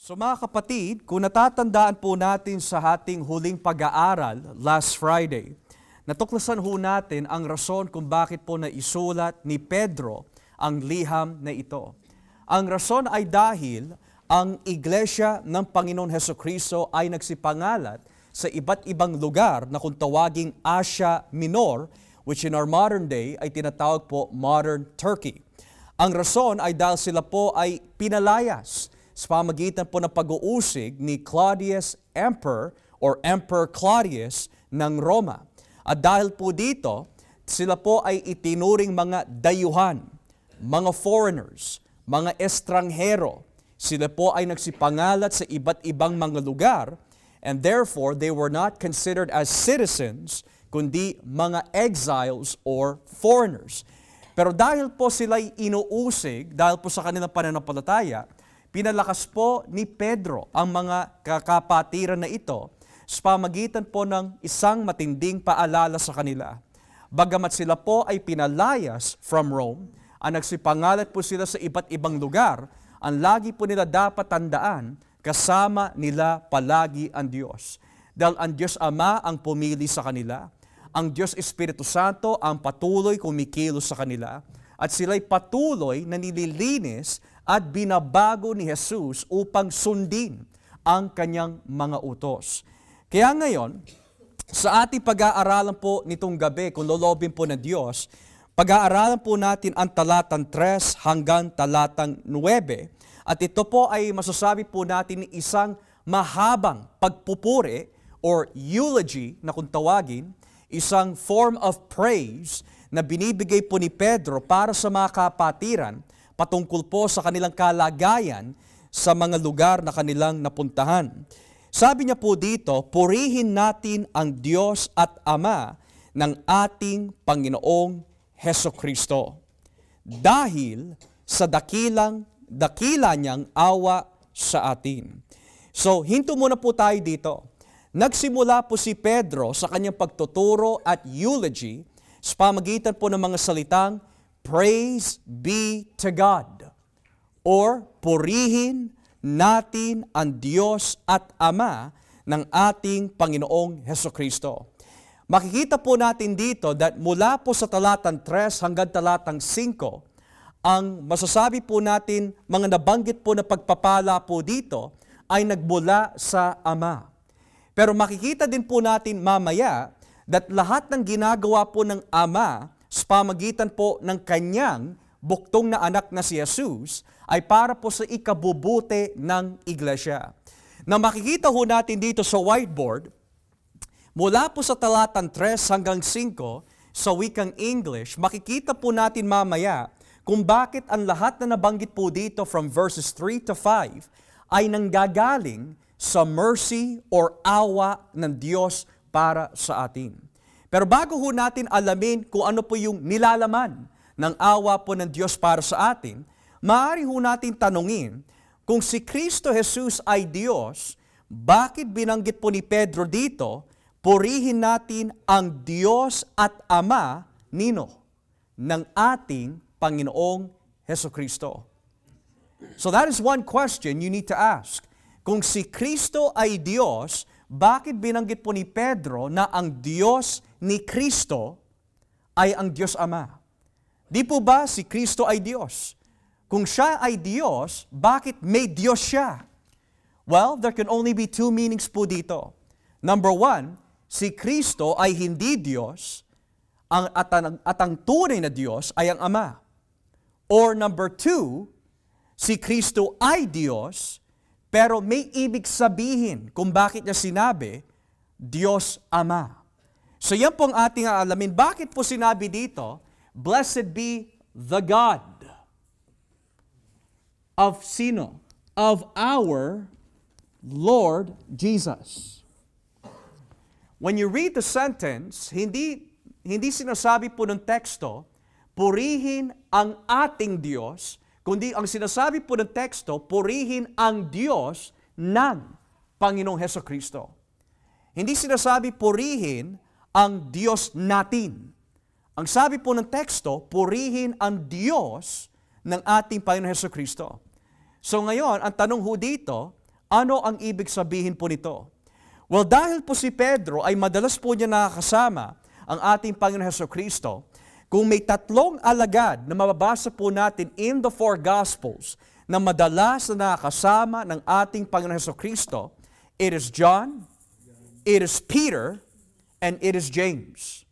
So mga kapatid, kung natatandaan po natin sa ating huling pag-aaral last Friday, natuklasan ho natin ang rason kung bakit po naisulat ni Pedro ang liham na ito. Ang rason ay dahil ang Iglesia ng Panginoon Hesukristo ay nagsipangalat sa iba't ibang lugar na kung tawaging Asia Minor, which in our modern day ay tinatawag po modern Turkey. Ang rason ay dahil sila po ay pinalayas sa pamagitan po ng pag-uusig ni Claudius Emperor or Emperor Claudius ng Roma. At dahil po dito, sila po ay itinuring mga dayuhan, mga foreigners, mga estranghero. Sila po ay nagsipangalat sa iba't ibang mga lugar and therefore they were not considered as citizens kundi mga exiles or foreigners. Pero dahil po sila'y inuusig, dahil po sa kanilang pananampalataya, pinalakas po ni Pedro ang mga kakapatiran na ito sa pamagitan po ng isang matinding paalala sa kanila. Bagamat sila po ay pinalayas from Rome, ang nagsipangalat po sila sa iba't ibang lugar, ang lagi po nila dapat tandaan, kasama nila palagi ang Diyos. Dahil ang Diyos Ama ang pumili sa kanila, ang Diyos Espiritu Santo ang patuloy kumikilos sa kanila, at sila'y patuloy na nililinis at binabago ni Jesus upang sundin ang kanyang mga utos. Kaya ngayon, sa ating pag-aaralan po nitong gabi, kung lolobin po ng Diyos, pag-aaralan po natin ang talatang 3 hanggang talatang 9. At ito po ay masasabi po natin isang mahabang pagpupuri or eulogy na kung tawagin, isang form of praise na binibigay po ni Pedro para sa mga kapatiran patungkol po sa kanilang kalagayan sa mga lugar na kanilang napuntahan. Sabi niya po dito, purihin natin ang Diyos at Ama ng ating Panginoong Hesukristo dahil sa dakila niyang awa sa atin. So, hinto muna po tayo dito. Nagsimula po si Pedro sa kanyang pagtuturo at eulogy sa pamagitan po ng mga salitang Praise be to God, or purihin natin ang Diyos at Ama ng ating Panginoong Hesukristo. Makikita po natin dito that mula po sa talatang 3 hanggang talatang 5, ang masasabi po natin, mga nabanggit po na pagpapala po dito, ay nagmula sa Ama. Pero makikita din po natin mamaya that lahat ng ginagawa po ng Ama sa pamagitan po ng kanyang buktong na anak na si Jesus ay para po sa ikabubuti ng iglesia. Na makikita ho natin dito sa whiteboard, mula po sa talatang 3 hanggang 5 sa wikang English, makikita po natin mamaya kung bakit ang lahat na nabanggit po dito from verses 3 to 5 ay nanggagaling sa mercy or awa ng Diyos para sa atin. Pero bago ho natin alamin kung ano po yung nilalaman ng awa po ng Diyos para sa atin, maaari ho natin tanungin, kung si Kristo Jesus ay Diyos, bakit binanggit po ni Pedro dito, purihin natin ang Diyos at Ama nino ng ating Panginoong Hesukristo? So that is one question you need to ask. Kung si Kristo ay Diyos, bakit binanggit po ni Pedro na ang Diyos ni Kristo ay ang Diyos Ama? Di po ba si Kristo ay Diyos? Kung siya ay Diyos, bakit may Diyos siya? Well, there can only be two meanings po dito. Number one, si Kristo ay hindi Diyos, at ang tunay na Diyos ay ang Ama. Or number two, si Kristo ay Diyos, pero may ibig sabihin kung bakit niya sinabi, Diyos Ama. So yan po ang ating aalamin. Bakit po sinabi dito, Blessed be the God of sino? Of our Lord Jesus. When you read the sentence, hindi sinasabi po ng teksto, purihin ang ating Diyos, kundi ang sinasabi po ng teksto, purihin ang Diyos ng Panginoong Hesukristo. Hindi sinasabi purihin ang Diyos natin. Ang sabi po ng teksto, purihin ang Diyos ng ating Panginoong Hesukristo. So ngayon, ang tanong ho dito, Ano ang ibig sabihin po nito? Well, dahil po si Pedro ay madalas po niya nakakasama ang ating Panginoon Hesukristo, kung may tatlong alagad na mababasa po natin in the four Gospels na madalas na nakakasama ng ating Panginoon Hesukristo, it is John, it is Peter, and it is James.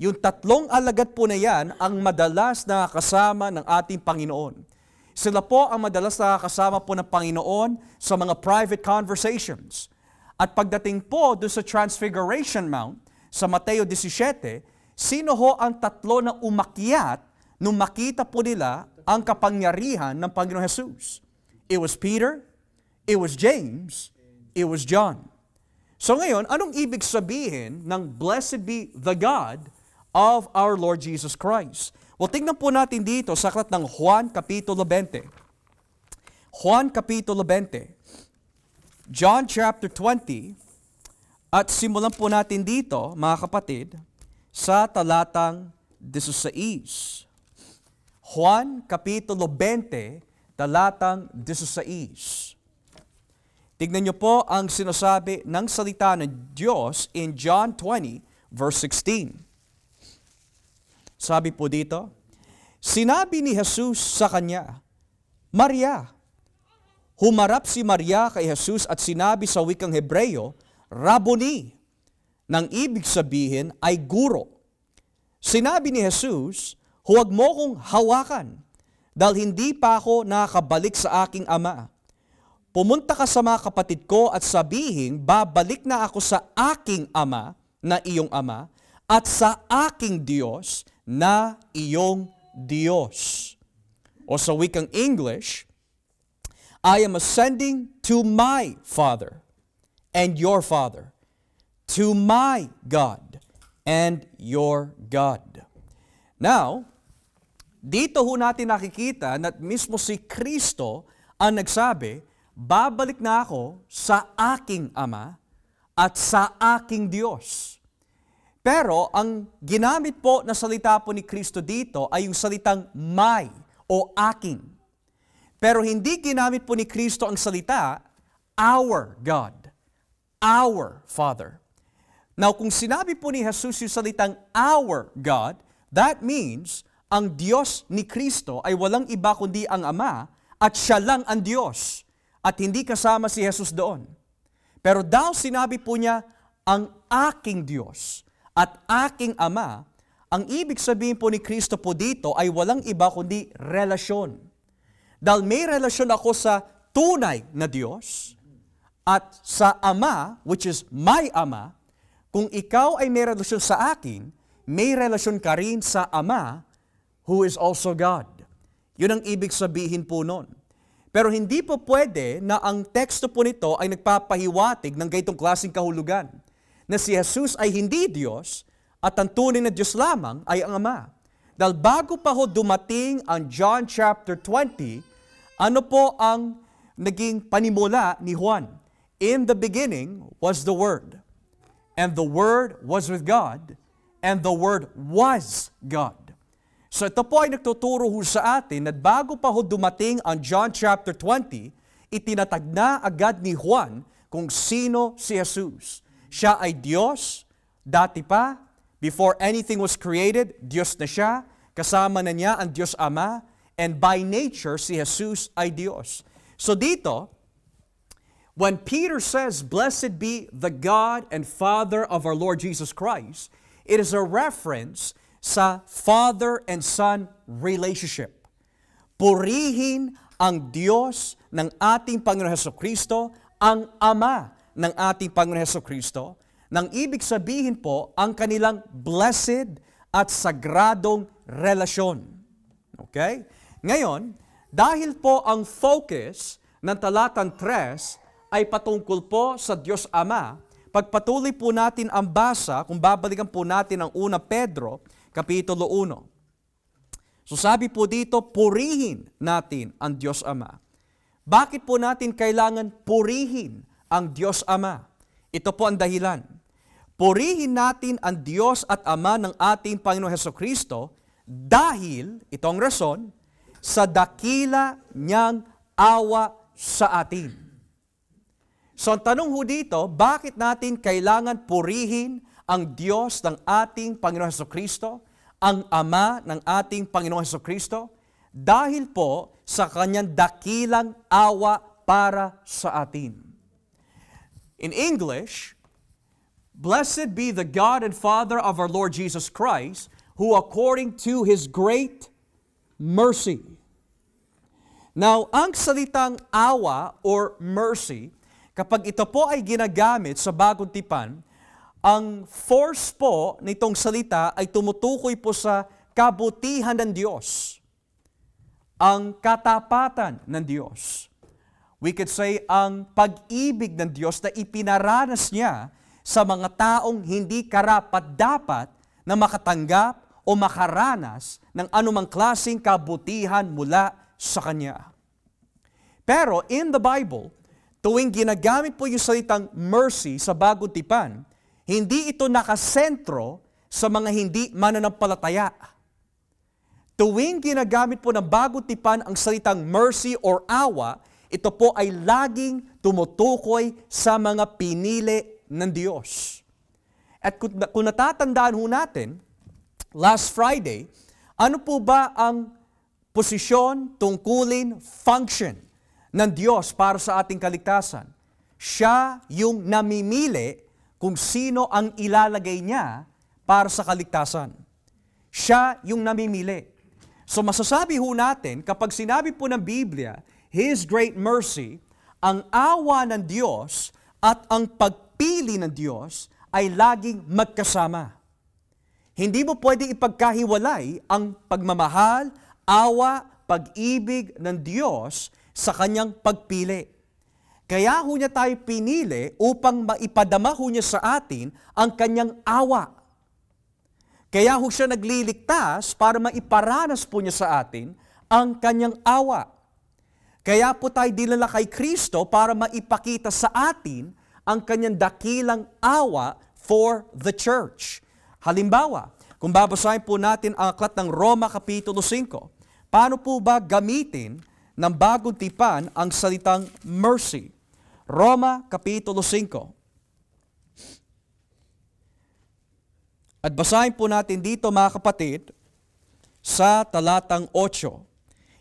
Yung tatlong alagad po na yan ang madalas nakakasama ng ating Panginoon. Sila po ang madalas nakakasama po ng Panginoon sa mga private conversations. At pagdating po doon sa Transfiguration Mount, sa Mateo 17, sino ho ang tatlo na umakyat nung makita po nila ang kapangyarihan ng Panginoong Jesus? It was Peter, it was James, it was John. So ngayon, anong ibig sabihin ng blessed be the God of our Lord Jesus Christ? Well, tingnan po natin dito sa aklat ng Juan Kapitulo 20. Juan Kapitulo 20. John chapter 20. At simulan po natin dito, mga kapatid, sa talatang 16. Juan Kapitulo 20, talatang 16. Tignan niyo po ang sinasabi ng salita ng Diyos in John 20, verse 16. Sabi po dito, sinabi ni Jesus sa kanya, Maria. Humarap si Maria kay Jesus at sinabi sa wikang Hebreyo, Rabboni, nang ibig sabihin ay guro. Sinabi ni Jesus, huwag mo kong hawakan, dahil hindi pa ako nakabalik sa aking ama. Pumunta ka sa mga kapatid ko at sabihin, babalik na ako sa aking ama na iyong ama, at sa aking Diyos na iyong Diyos. O sa wikang English, I am ascending to my Father and your Father, to my God and your God. Now, dito ho natin nakikita na mismo si Kristo ang nagsabi, babalik na ako sa aking Ama at sa aking Diyos. Pero ang ginamit po na salita po ni Kristo dito ay yung salitang my o aking. Pero hindi ginamit po ni Kristo ang salita, our God, our Father. Now, kung sinabi po ni Jesus yung salitang our God, that means ang Diyos ni Kristo ay walang iba kundi ang Ama at siya lang ang Diyos at hindi kasama si Jesus doon. Pero daw sinabi po niya, ang aking Diyos at aking Ama, ang ibig sabihin po ni Kristo po dito ay walang iba kundi relasyon. Dahil may relasyon ako sa tunay na Diyos at sa Ama, which is my Ama, kung ikaw ay may relasyon sa akin, may relasyon ka rin sa Ama, who is also God. Yun ang ibig sabihin po nun. Pero hindi po pwede na ang teksto po nito ay nagpapahiwatig ng gaytong klaseng kahulugan, na si Jesus ay hindi Diyos at ang tunay na Diyos lamang ay ang Ama. Dahil bago pa ho dumating ang John chapter 20, ano po ang naging panimula ni Juan? In the beginning was the Word, and the Word was with God, and the Word was God. So ito po ay nagtuturo ho sa atin na bago pa ho dumating ang John chapter 20, itinatag na agad ni Juan kung sino si Jesus. Siya ay Diyos, dati pa, before anything was created, Diyos na siya, kasama na niya ang Diyos Ama, and by nature, si Jesus ay Diyos. So dito, when Peter says, Blessed be the God and Father of our Lord Jesus Christ, it is a reference sa Father and Son relationship. Purihin ang Diyos ng ating Panginoon Hesukristo, ang Ama ng ating Panginoon Hesukristo, nang ibig sabihin po ang kanilang blessed at sagradong relasyon. Okay? Ngayon, dahil po ang focus ng talatang 3 ay patungkol po sa Diyos Ama, pagpatuloy po natin ang basa, kung babalikan po natin ang 1 Pedro, Kapitulo 1. So sabi po dito, purihin natin ang Diyos Ama. Bakit po natin kailangan purihin ang Diyos Ama? Ito po ang dahilan. Purihin natin ang Diyos at Ama ng ating Panginoon Hesukristo dahil, ito ang rason, sa dakila niyang awa sa atin. So ang tanong ho dito, bakit natin kailangan purihin ang Diyos ng ating Panginoong Hesukristo, ang Ama ng ating Panginoong Hesukristo? Dahil po sa kanyang dakilang awa para sa atin. In English, "Blessed be the God and Father of our Lord Jesus Christ, who according to His great mercy." Now, ang salitang awa or mercy, kapag ito po ay ginagamit sa Bagong Tipan, ang force po nitong salita ay tumutukoy po sa kabutihan ng Diyos, ang katapatan ng Diyos. We could say ang pag-ibig ng Diyos na ipinaranas niya sa mga taong hindi karapat-dapat na makatanggap o makaranas ng anumang klaseng kabutihan mula sa Kanya. Pero in the Bible, tuwing ginagamit po yung salitang mercy sa Bagong Tipan, hindi ito nakasentro sa mga hindi mananampalataya. Tuwing ginagamit po ng Bagong Tipan ang salitang mercy or awa, ito po ay laging tumutukoy sa mga pinili ng Diyos. At kung natatandaan ho natin, last Friday, ano po ba ang posisyon, tungkulin, function ng Diyos para sa ating kaligtasan? Siya yung namimili kung sino ang ilalagay niya para sa kaligtasan. Siya yung namimili. So masasabi ho natin, kapag sinabi po ng Biblia, His great mercy, ang awa ng Diyos at ang pagpili ng Diyos ay laging magkasama. Hindi mo pwedeng ipagkahiwalay ang pagmamahal, awa, pag-ibig ng Diyos sa Kanyang pagpili. Kaya ho niya tayo pinili upang maipadama ho niya sa atin ang Kanyang awa. Kaya ho siya nagliligtas para maiparanas po niya sa atin ang Kanyang awa. Kaya po tayo dinala kay Kristo para maipakita sa atin ang Kanyang dakilang awa for the church. Halimbawa, kung babasahin po natin ang aklat ng Roma Kapitulo 5, paano po ba gamitin ng Bagong Tipan ang salitang mercy? Roma Kapitulo 5. At basahin po natin dito mga kapatid sa talatang 8.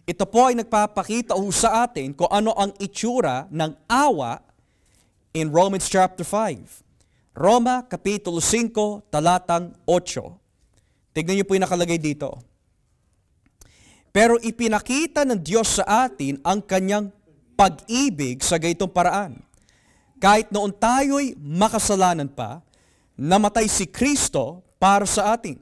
Ito po ay nagpapakita sa atin kung ano ang itsura ng awa in Romans chapter 5. Roma Kapitulo 5, talatang 8. Tignan niyo po yung nakalagay dito. Pero ipinakita ng Diyos sa atin ang Kanyang pag-ibig sa gaytong paraan. Kahit noon tayo'y makasalanan pa, namatay si Kristo para sa atin.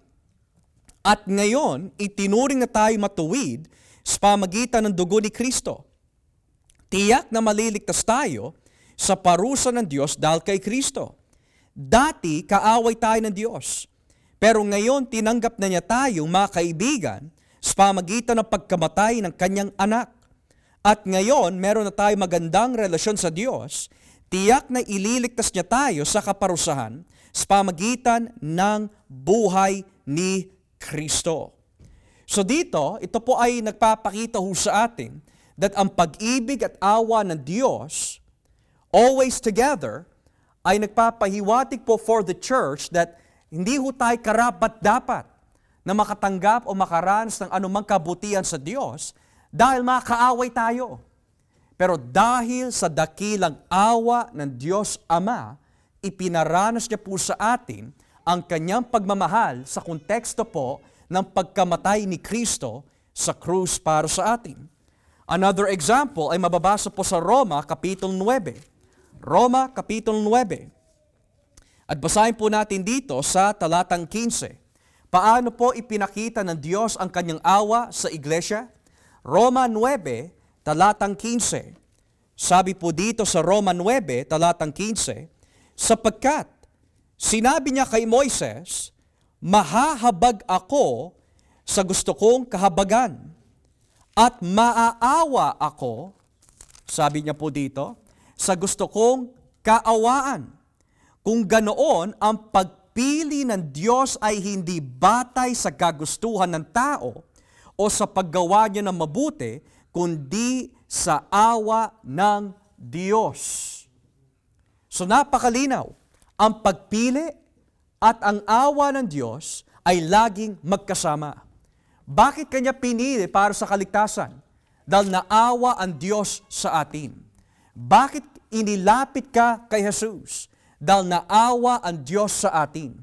At ngayon, itinuring na tayo matuwid sa pamagitan ng dugo ni Kristo. Tiyak na maliligtas tayo sa parusa ng Diyos dahil kay Kristo. Dati, kaaway tayo ng Diyos. Pero ngayon, tinanggap na niya tayong mga kaibigan sa pamagitan ng pagkamatay ng kanyang anak. At ngayon, meron na tayo magandang relasyon sa Diyos. Tiyak na ililigtas niya tayo sa kaparusahan sa pamagitan ng buhay ni Kristo. So dito, ito po ay nagpapakita ho sa atin that ang pag-ibig at awa ng Diyos, always together, ay nagpapahiwatig po for the church that hindi ho tayo karapat-dapat na makatanggap o makaranas ng anumang kabutihan sa Diyos dahil makaaway tayo. Pero dahil sa dakilang awa ng Diyos Ama, ipinaranas niya po sa atin ang kanyang pagmamahal sa konteksto po ng pagkamatay ni Kristo sa krus para sa atin. Another example ay mababasa po sa Roma Kapitulo 9. Roma Kapitulo 9. At basahin po natin dito sa talatang 15. Paano po ipinakita ng Diyos ang kanyang awa sa iglesia? Roma 9, talatang 15. Sabi po dito sa Roma 9, talatang 15, sapagkat sinabi niya kay Moises, mahahabag ako sa gusto kong kahabagan at maaawa ako, sabi niya po dito, sa gusto kong kaawaan. Kung ganoon, ang pagpili ng Diyos ay hindi batay sa kagustuhan ng tao o sa paggawa niya ng mabuti, kundi sa awa ng Diyos. So napakalinaw, ang pagpili at ang awa ng Diyos ay laging magkasama. Bakit Kanya pinili para sa kaligtasan? Dahil naawa ang Diyos sa atin. Bakit inilapit ka kay Jesus? Dahil naawa ang Diyos sa atin.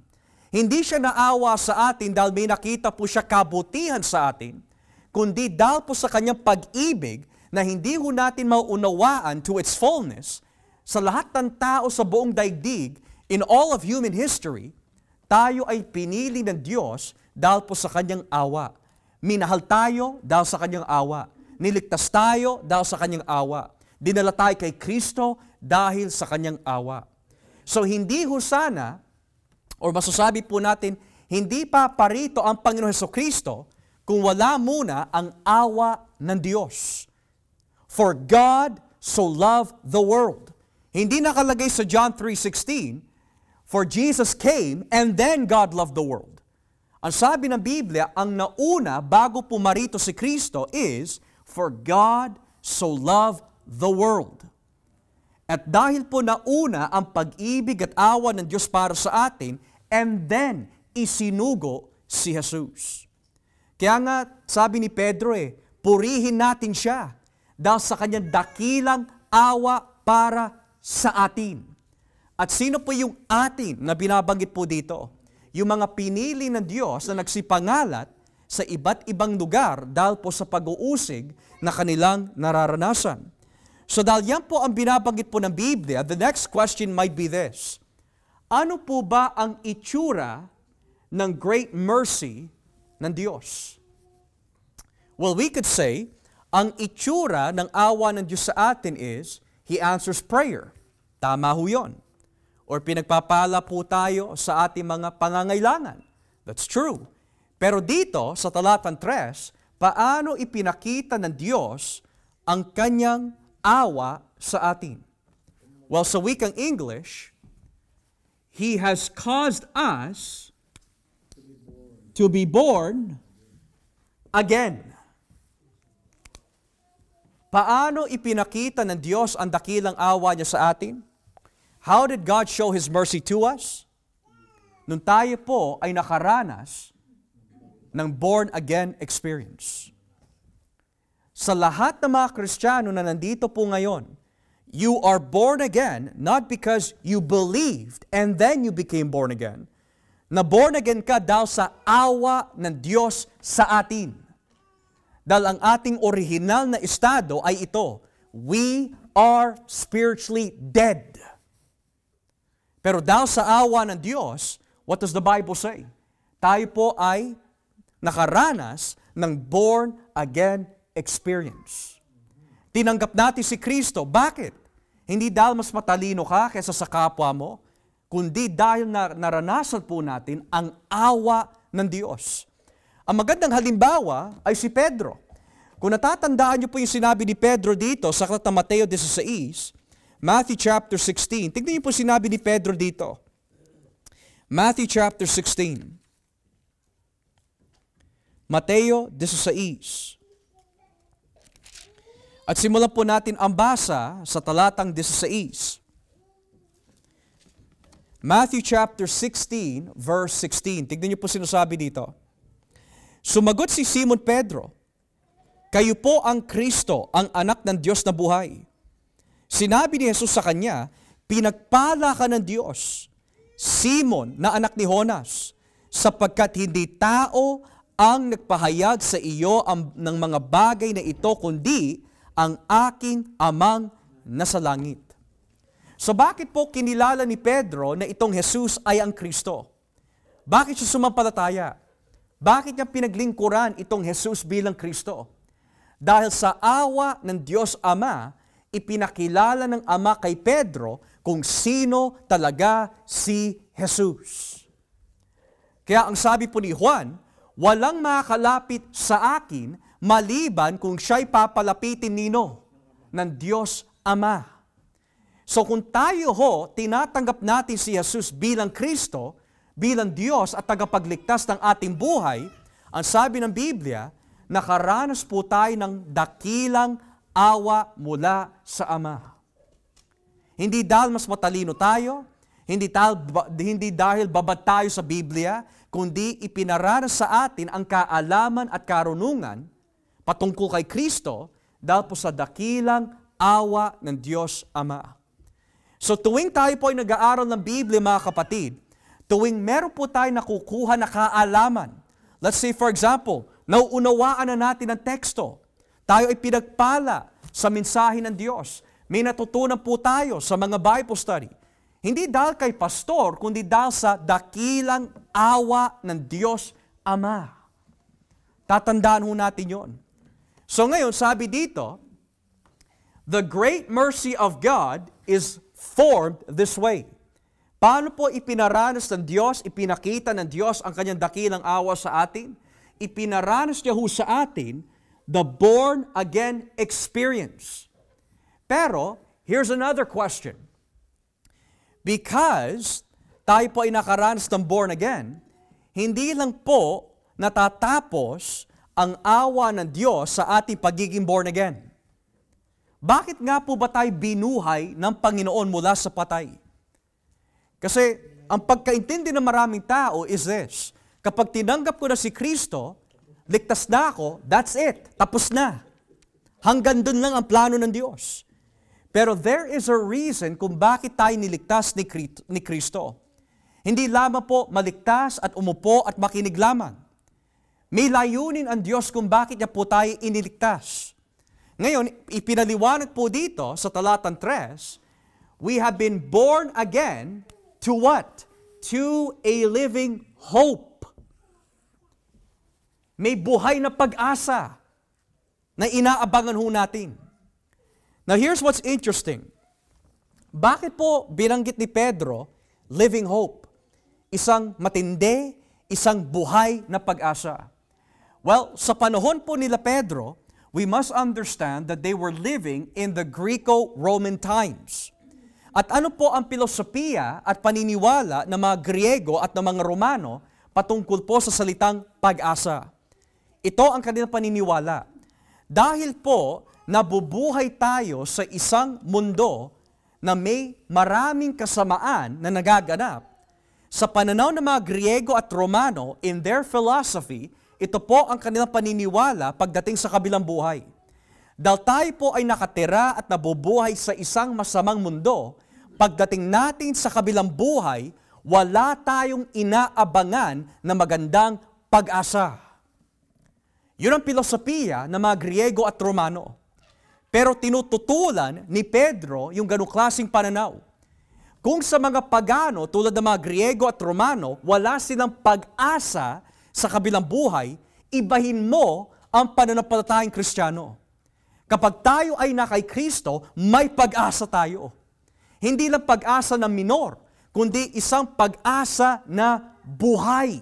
Hindi siya naawa sa atin dahil may nakita po siya kabutihan sa atin, kundi dahil po sa Kanyang pag-ibig na hindi ho natin mauunawaan to its fullness, sa lahat ng tao sa buong daigdig, in all of human history, tayo ay pinili ng Diyos dahil po sa Kanyang awa. Minahal tayo dahil sa Kanyang awa. Niligtas tayo dahil sa Kanyang awa. Dinala tayo kay Kristo dahil sa Kanyang awa. So hindi ho sana, or masasabi po natin, hindi pa parito ang Panginoon Hesukristo kung wala muna ang awa ng Diyos. For God so loved the world. Hindi nakalagay sa John 3:16, for Jesus came and then God loved the world. Ang sabi ng Biblia, ang nauna bago pumarito si Kristo is, for God so loved the world. At dahil po nauna ang pag-ibig at awa ng Diyos para sa atin, and then isinugo si Jesus. Kaya nga, sabi ni Pedro purihin natin siya dahil sa Kanyang dakilang awa para sa atin. At sino po yung atin na binabanggit po dito? Yung mga pinili ng Diyos na nagsipangalat sa iba't ibang lugar dahil po sa pag-uusig na kanilang nararanasan. So dahil yan po ang binabanggit po ng Biblia, the next question might be this: ano po ba ang itsura ng great mercy ng Diyos? Well, we could say, ang itsura ng awa ng Diyos sa atin is, He answers prayer. Tama ho yun. Or pinagpapala po tayo sa ating mga pangangailangan. That's true. Pero dito, sa talatang 3, paano ipinakita ng Diyos ang Kanyang awa sa atin? Well, sa wikang English, He has caused us to be born again. Paano ipinakita ng Diyos ang dakilang awa niya sa atin? How did God show His mercy to us? Nung tayo po ay nakaranas ng born-again experience. Sa lahat ng mga Kristiyano na nandito po ngayon, you are born again not because you believed and then you became born again. Na born again ka dahil sa awa ng Diyos sa atin. Dahil ang ating original na estado ay ito, we are spiritually dead. Pero dahil sa awa ng Diyos, what does the Bible say? Tayo po ay nakaranas ng born-again experience. Tinanggap natin si Kristo. Bakit? Hindi dahil mas matalino ka kaysa sa kapwa mo, kundi dahil naranasan po natin ang awa ng Diyos. Ang magandang halimbawa ay si Pedro. Kung natatandaan niyo po yung sinabi ni Pedro dito sa aklat ng Mateo 16, Matthew chapter 16. Tignan niyo po sinabi ni Pedro dito. Matthew chapter 16. Mateo 16. At simulan po natin ang basa sa talatang 16. Matthew chapter 16, verse 16. Tignan niyo po sinasabi dito. Sumagot si Simon Pedro, kayo po ang Kristo, ang anak ng Diyos na buhay. Sinabi ni Jesus sa kanya, pinagpala ka ng Diyos, Simon na anak ni Jonas, sapagkat hindi tao ang nagpahayag sa iyo ng mga bagay na ito, kundi ang aking amang nasa langit. So bakit po kinilala ni Pedro na itong Jesus ay ang Kristo? Bakit siya sumampalataya? Bakit niya pinaglingkuran itong Jesus bilang Kristo? Dahil sa awa ng Diyos Ama, ipinakilala ng Ama kay Pedro kung sino talaga si Jesus. Kaya ang sabi po ni Juan, walang makakalapit sa akin maliban kung siya'y papalapitin nino ng Diyos Ama. So kung tayo tinatanggap natin si Jesus bilang Kristo, bilang Diyos at tagapagligtas ng ating buhay, ang sabi ng Biblia, nakaranas po tayo ng dakilang awa mula sa Ama. Hindi dahil mas matalino tayo, hindi dahil babad tayo sa Biblia, kundi ipinaranas sa atin ang kaalaman at karunungan patungkol kay Kristo dahil po sa dakilang awa ng Diyos Ama. So tuwing tayo po ay nag-aaral ng Biblia, mga kapatid, tuwing meron po tayo nakukuha na kaalaman, let's say for example, nauunawaan na natin ang teksto, tayo ay pinagpala sa mensahe ng Diyos, may natutunan po tayo sa mga Bible study, hindi dahil kay pastor, kundi dahil sa dakilang awa ng Diyos Ama. Tatandaan ho natin yon. So ngayon, sabi dito, the great mercy of God is formed this way. Paano po ipinaranas ng Diyos, ipinakita ng Diyos ang kanyang dakilang awa sa atin? Ipinaranas niya ho sa atin the born-again experience. Pero, here's another question. Because tayo po ay nakaranas ng born again, hindi lang po natatapos ang awa ng Diyos sa ating pagiging born again. Bakit nga po ba tayo binuhay ng Panginoon mula sa patay? Kasi ang pagkaintindi ng maraming tao is this: kapag tinanggap ko na si Kristo, ligtas na ako, that's it, tapos na. Hanggang dun lang ang plano ng Diyos. Pero there is a reason kung bakit tayo niligtas ni Kristo. Hindi lamang po maligtas at umupo at makinig lamang. May layunin ang Diyos kung bakit niya po tayo iniligtas. Ngayon, ipinaliwanag po dito sa talatang 3, we have been born again to what? To a living hope. May buhay na pag-asa na inaabangan ho natin. Now here's what's interesting. Bakit po binanggit ni Pedro, living hope? Isang matindi, isang buhay na pag-asa. Well, sa panahon po nila Pedro, we must understand that they were living in the Greco-Roman times. At ano po ang filosofiya at paniniwala ng mga Griego at ng mga Romano patungkol po sa salitang pag-asa? Ito ang kanilang paniniwala. Dahil po, nabubuhay tayo sa isang mundo na may maraming kasamaan na nagaganap. Sa pananaw ng mga Griego at Romano, in their philosophy, ito po ang kanilang paniniwala pagdating sa kabilang buhay. Dahil tayo po ay nakatira at nabubuhay sa isang masamang mundo, pagdating natin sa kabilang buhay, wala tayong inaabangan na magandang pag-asa. Yun ang filosofiya ng mga Griego at Romano. Pero tinututulan ni Pedro yung ganung klaseng pananaw. Kung sa mga pagano tulad ng mga Griego at Romano, wala silang pag-asa sa kabilang buhay, ibahin mo ang pananampalatayang Kristiyano. Kapag tayo ay na kay Kristo, may pag-asa tayo. Hindi lang pag-asa na minor, kundi isang pag-asa na buhay.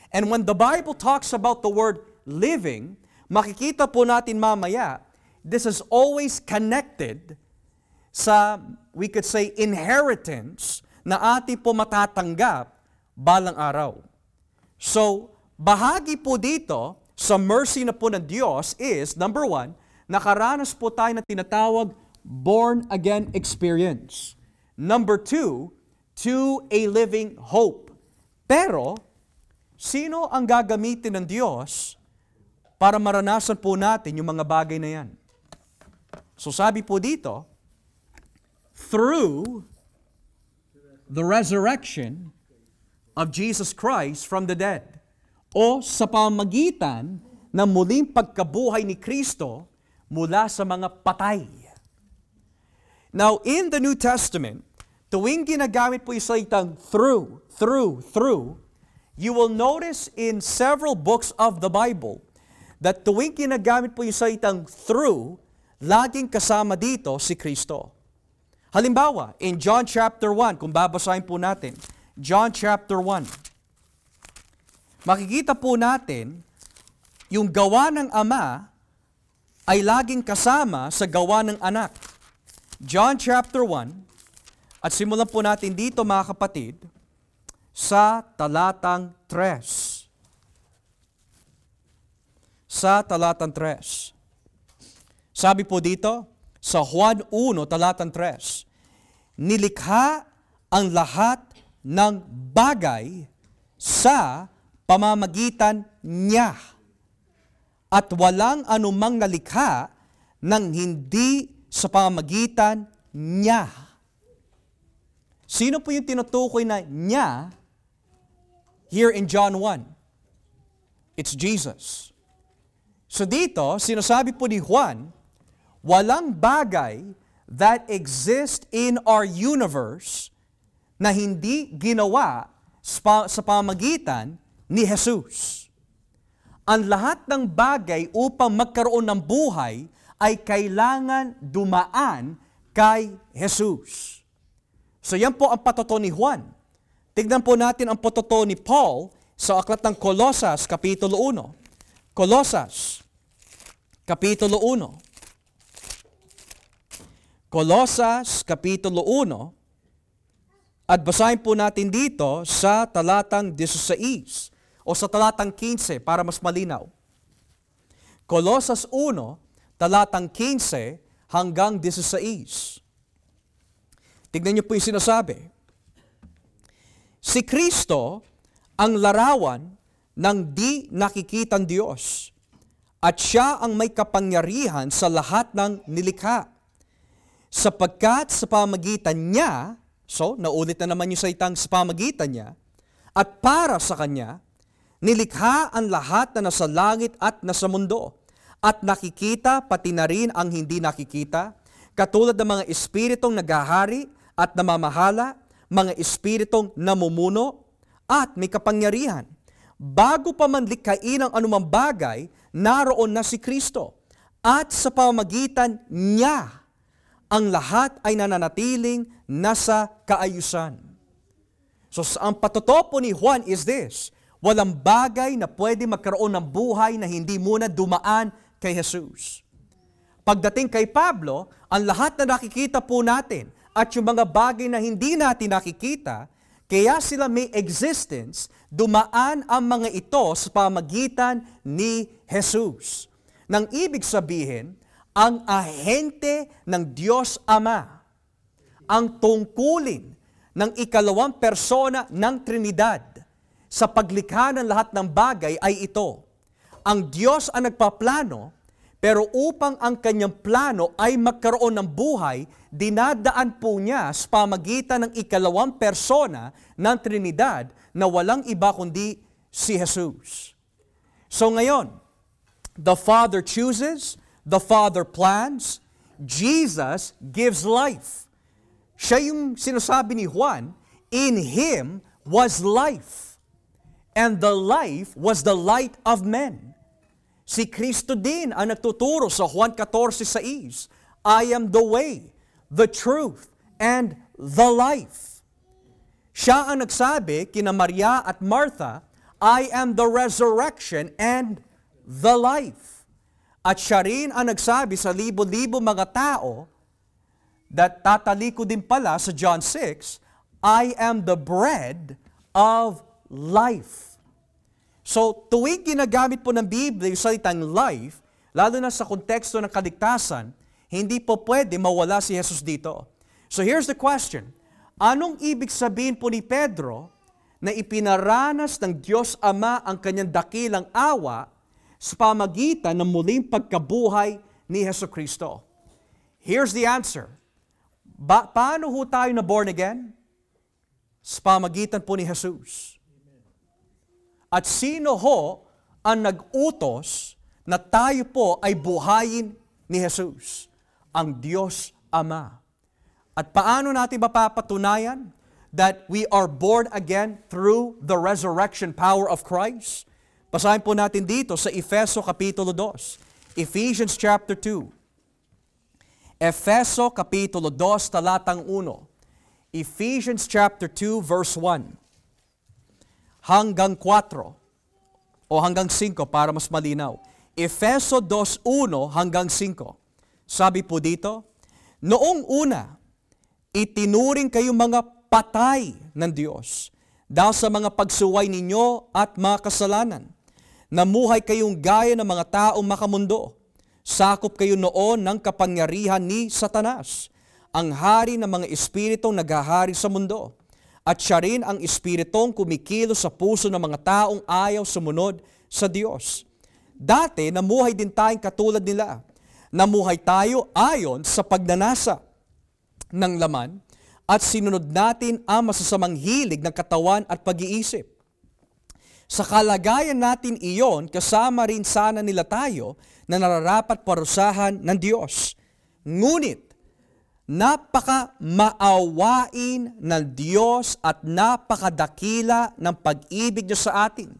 And when the Bible talks about the word living, makikita po natin mamaya, this is always connected sa, we could say, inheritance na ating po matatanggap balang araw. So, bahagi po dito sa mercy na po ng Diyos is, number 1, nakaranas po tayo na tinatawag born-again experience. Number 2, to a living hope. Pero, sino ang gagamitin ng Diyos para maranasan po natin yung mga bagay na yan? So sabi po dito, through the resurrection of Jesus Christ from the dead, o sa pamagitan ng muling pagkabuhay ni Kristo mula sa mga patay. Now, in the New Testament, tuwing ginagamit po yung salitang through, you will notice in several books of the Bible that tuwing ginagamit po yung salitang through, laging kasama dito si Kristo. Halimbawa, in John chapter 1, kung babasahin po natin, John chapter 1, makikita po natin yung gawa ng Ama ay laging kasama sa gawa ng anak. John chapter 1, at simulan po natin dito mga kapatid, sa talatang 3. Sa talatang 3. Sabi po dito, sa Juan 1, talatang 3, nilikha ang lahat ng bagay sa pamamagitan niya. At walang anumang nalikha nang hindi sa pamamagitan niya. Sino po yung tinutukoy na niya here in John 1? It's Jesus. So dito, sinasabi po ni Juan, walang bagay that exist in our universe na hindi ginawa sa pamamagitan ni Jesus. Ang lahat ng bagay upang magkaroon ng buhay ay kailangan dumaan kay Jesus. So yan po ang patoto ni Juan. Tignan po natin ang patoto ni Paul sa aklat ng Colosas, Kapitulo 1. Colosas, Kapitulo 1. Colosas, Kapitulo 1. At basahin po natin dito sa talatang 16 o sa talatang 15 para mas malinaw. Colosas 1, talatang 15 hanggang 16. Tignan niyo po yung sinasabi. Si Kristo ang larawan ng di nakikitang Diyos at siya ang may kapangyarihan sa lahat ng nilikha. Sapagkat sa pamagitan niya, so naulit na naman yung salitang sa pamagitan niya, at para sa kanya, nilikha ang lahat na nasa langit at nasa mundo, at nakikita pati na rin ang hindi nakikita, katulad ng mga espiritong naghahari at namamahala, mga espiritong namumuno, at may kapangyarihan. Bago pa man likhain ang anumang bagay, naroon na si Kristo, at sa pamamagitan niya, ang lahat ay nananatiling nasa kaayusan. So ang patoto po ni Juan is this, walang bagay na pwede magkaroon ng buhay na hindi muna dumaan kay Jesus. Pagdating kay Pablo, ang lahat na nakikita po natin at yung mga bagay na hindi natin nakikita, kaya sila may existence, dumaan ang mga ito sa pamagitan ni Jesus. Nang ibig sabihin, ang ahente ng Diyos Ama, ang tungkulin ng ikalawang persona ng Trinidad sa paglikha ng lahat ng bagay ay ito. Ang Diyos ang nagpaplano, pero upang ang kanyang plano ay magkaroon ng buhay, dinadaan po niya sa pamagitan ng ikalawang persona ng Trinidad na walang iba kundi si Jesus. So ngayon, the Father chooses, the Father plans, Jesus gives life. Siya yung sinasabi ni Juan, in Him was life, and the life was the light of men. Si Kristo din ang nagtuturo sa Juan 14:6, I am the way, the truth, and the life. Siya ang nagsabi kina Maria at Martha, I am the resurrection and the life. At siya rin ang nagsabi sa libo-libo mga tao, that tataliko din pala sa John 6, I am the bread of life. So, tuwing ginagamit po ng Biblia yung salitang life, lalo na sa konteksto ng kaligtasan, hindi po pwede mawala si Jesus dito. So here's the question. Anong ibig sabihin po ni Pedro na ipinaranas ng Diyos Ama ang kanyang dakilang awa sa pamagitan ng muling pagkabuhay ni Jesucristo? Here's the answer. Paano ho tayo na born again? Sa pamagitan po ni Jesus. At sino ho ang nag-utos na tayo po ay buhayin ni Jesus? Ang Diyos Ama. At paano natin mapapatunayan that we are born again through the resurrection power of Christ? Basahin po natin dito sa Efeso Kapitulo 2. Ephesians chapter 2. Efeso Kapitulo 2, talatang 1. Ephesians chapter 2, verse 1. Hanggang 4. O hanggang 5 para mas malinaw. Efeso 2:1 hanggang 5. Sabi po dito, noong una, itinuring kayong mga patay ng Diyos dahil sa mga pagsuway ninyo at mga kasalanan. Namuhay kayong gaya ng mga taong makamundo. Sakop kayo noon ng kapangyarihan ni Satanas ang hari ng mga espiritong naghahari sa mundo. At siya rin ang espiritong kumikilos sa puso ng mga taong ayaw sumunod sa Diyos. Dati, namuhay din tayong katulad nila. Namuhay tayo ayon sa pagnanasa ng laman at sinunod natin ang masasamang hilig ng katawan at pag-iisip. Sa kalagayan natin iyon, kasama rin sana nila tayo na nararapat parusahan ng Diyos. Ngunit, napaka-maawain ng Diyos at napakadakila ng pag-ibig niya sa atin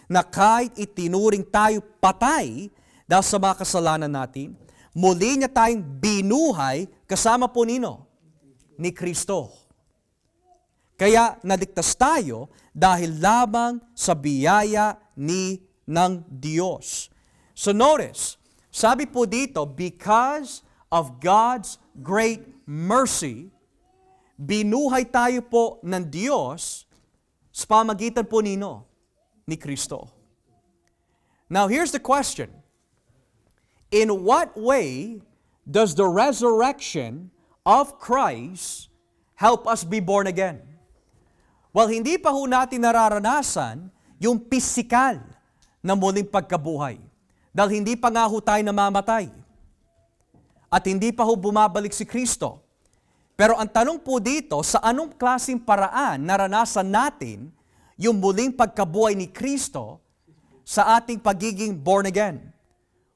na kahit itinuring tayo patay dahil sa mga kasalanan natin, muli niya tayong binuhay kasama po nino? Ni Kristo. Kaya naligtas tayo dahil lamang sa biyaya ng Diyos. So notice, sabi po dito, because of God's great mercy, binuhay tayo po ng Diyos sa pamagitan po nino? Ni Kristo. Now here's the question. In what way does the resurrection of Christ help us be born again? Well, hindi pa ho natin nararanasan yung pisikal na muling pagkabuhay. Dahil hindi pa nga ho tayo namamatay. At hindi pa ho bumabalik si Kristo. Pero ang tanong po dito, sa anong klaseng paraan naranasan natin yung muling pagkabuhay ni Kristo sa ating pagiging born again?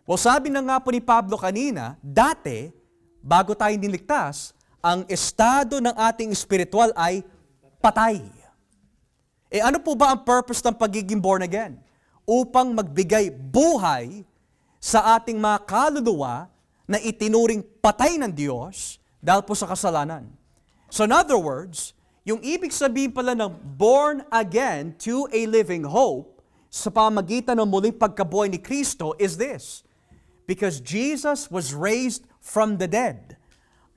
Well, sabi na nga po ni Pablo kanina, dati, bago tayo niligtas, ang estado ng ating espiritual ay patay. Ano po ba ang purpose ng pagiging born again? Upang magbigay buhay sa ating mga kaluluwa na itinuring patay ng Diyos dahil po sa kasalanan. So in other words, yung ibig sabihin pala ng born again to a living hope sa pamagitan ng muling pagkabuhay ni Kristo is this. Because Jesus was raised from the dead.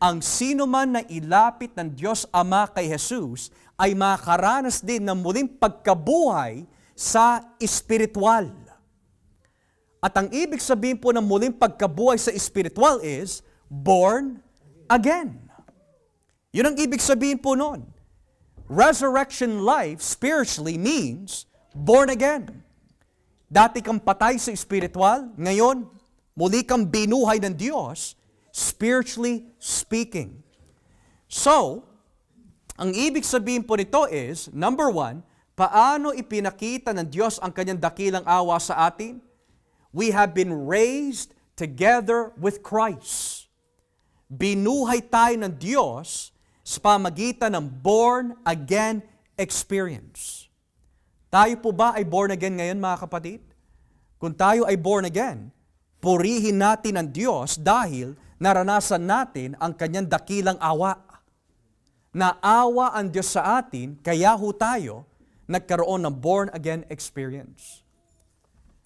Ang sino man na ilapit ng Diyos Ama kay Jesus ay makaranas din ng muling pagkabuhay sa espiritual. At ang ibig sabihin po ng muling pagkabuhay sa espiritual is born again. Yun ang ibig sabihin po noon. Resurrection life spiritually means born again. Dati kang patay sa espiritual, ngayon muli kang binuhay ng Diyos, spiritually speaking. So, ang ibig sabihin po nito is, number one, paano ipinakita ng Diyos ang kanyang dakilang awa sa atin? We have been raised together with Christ. Binuhay tayo ng Diyos sa pamagitan ng born-again experience. Tayo po ba ay born again ngayon, mga kapatid? Kung tayo ay born again, purihin natin ang Diyos dahil naranasan natin ang kanyang dakilang awa. Naawa ang Diyos sa atin, kaya ho tayo nagkaroon ng born-again experience.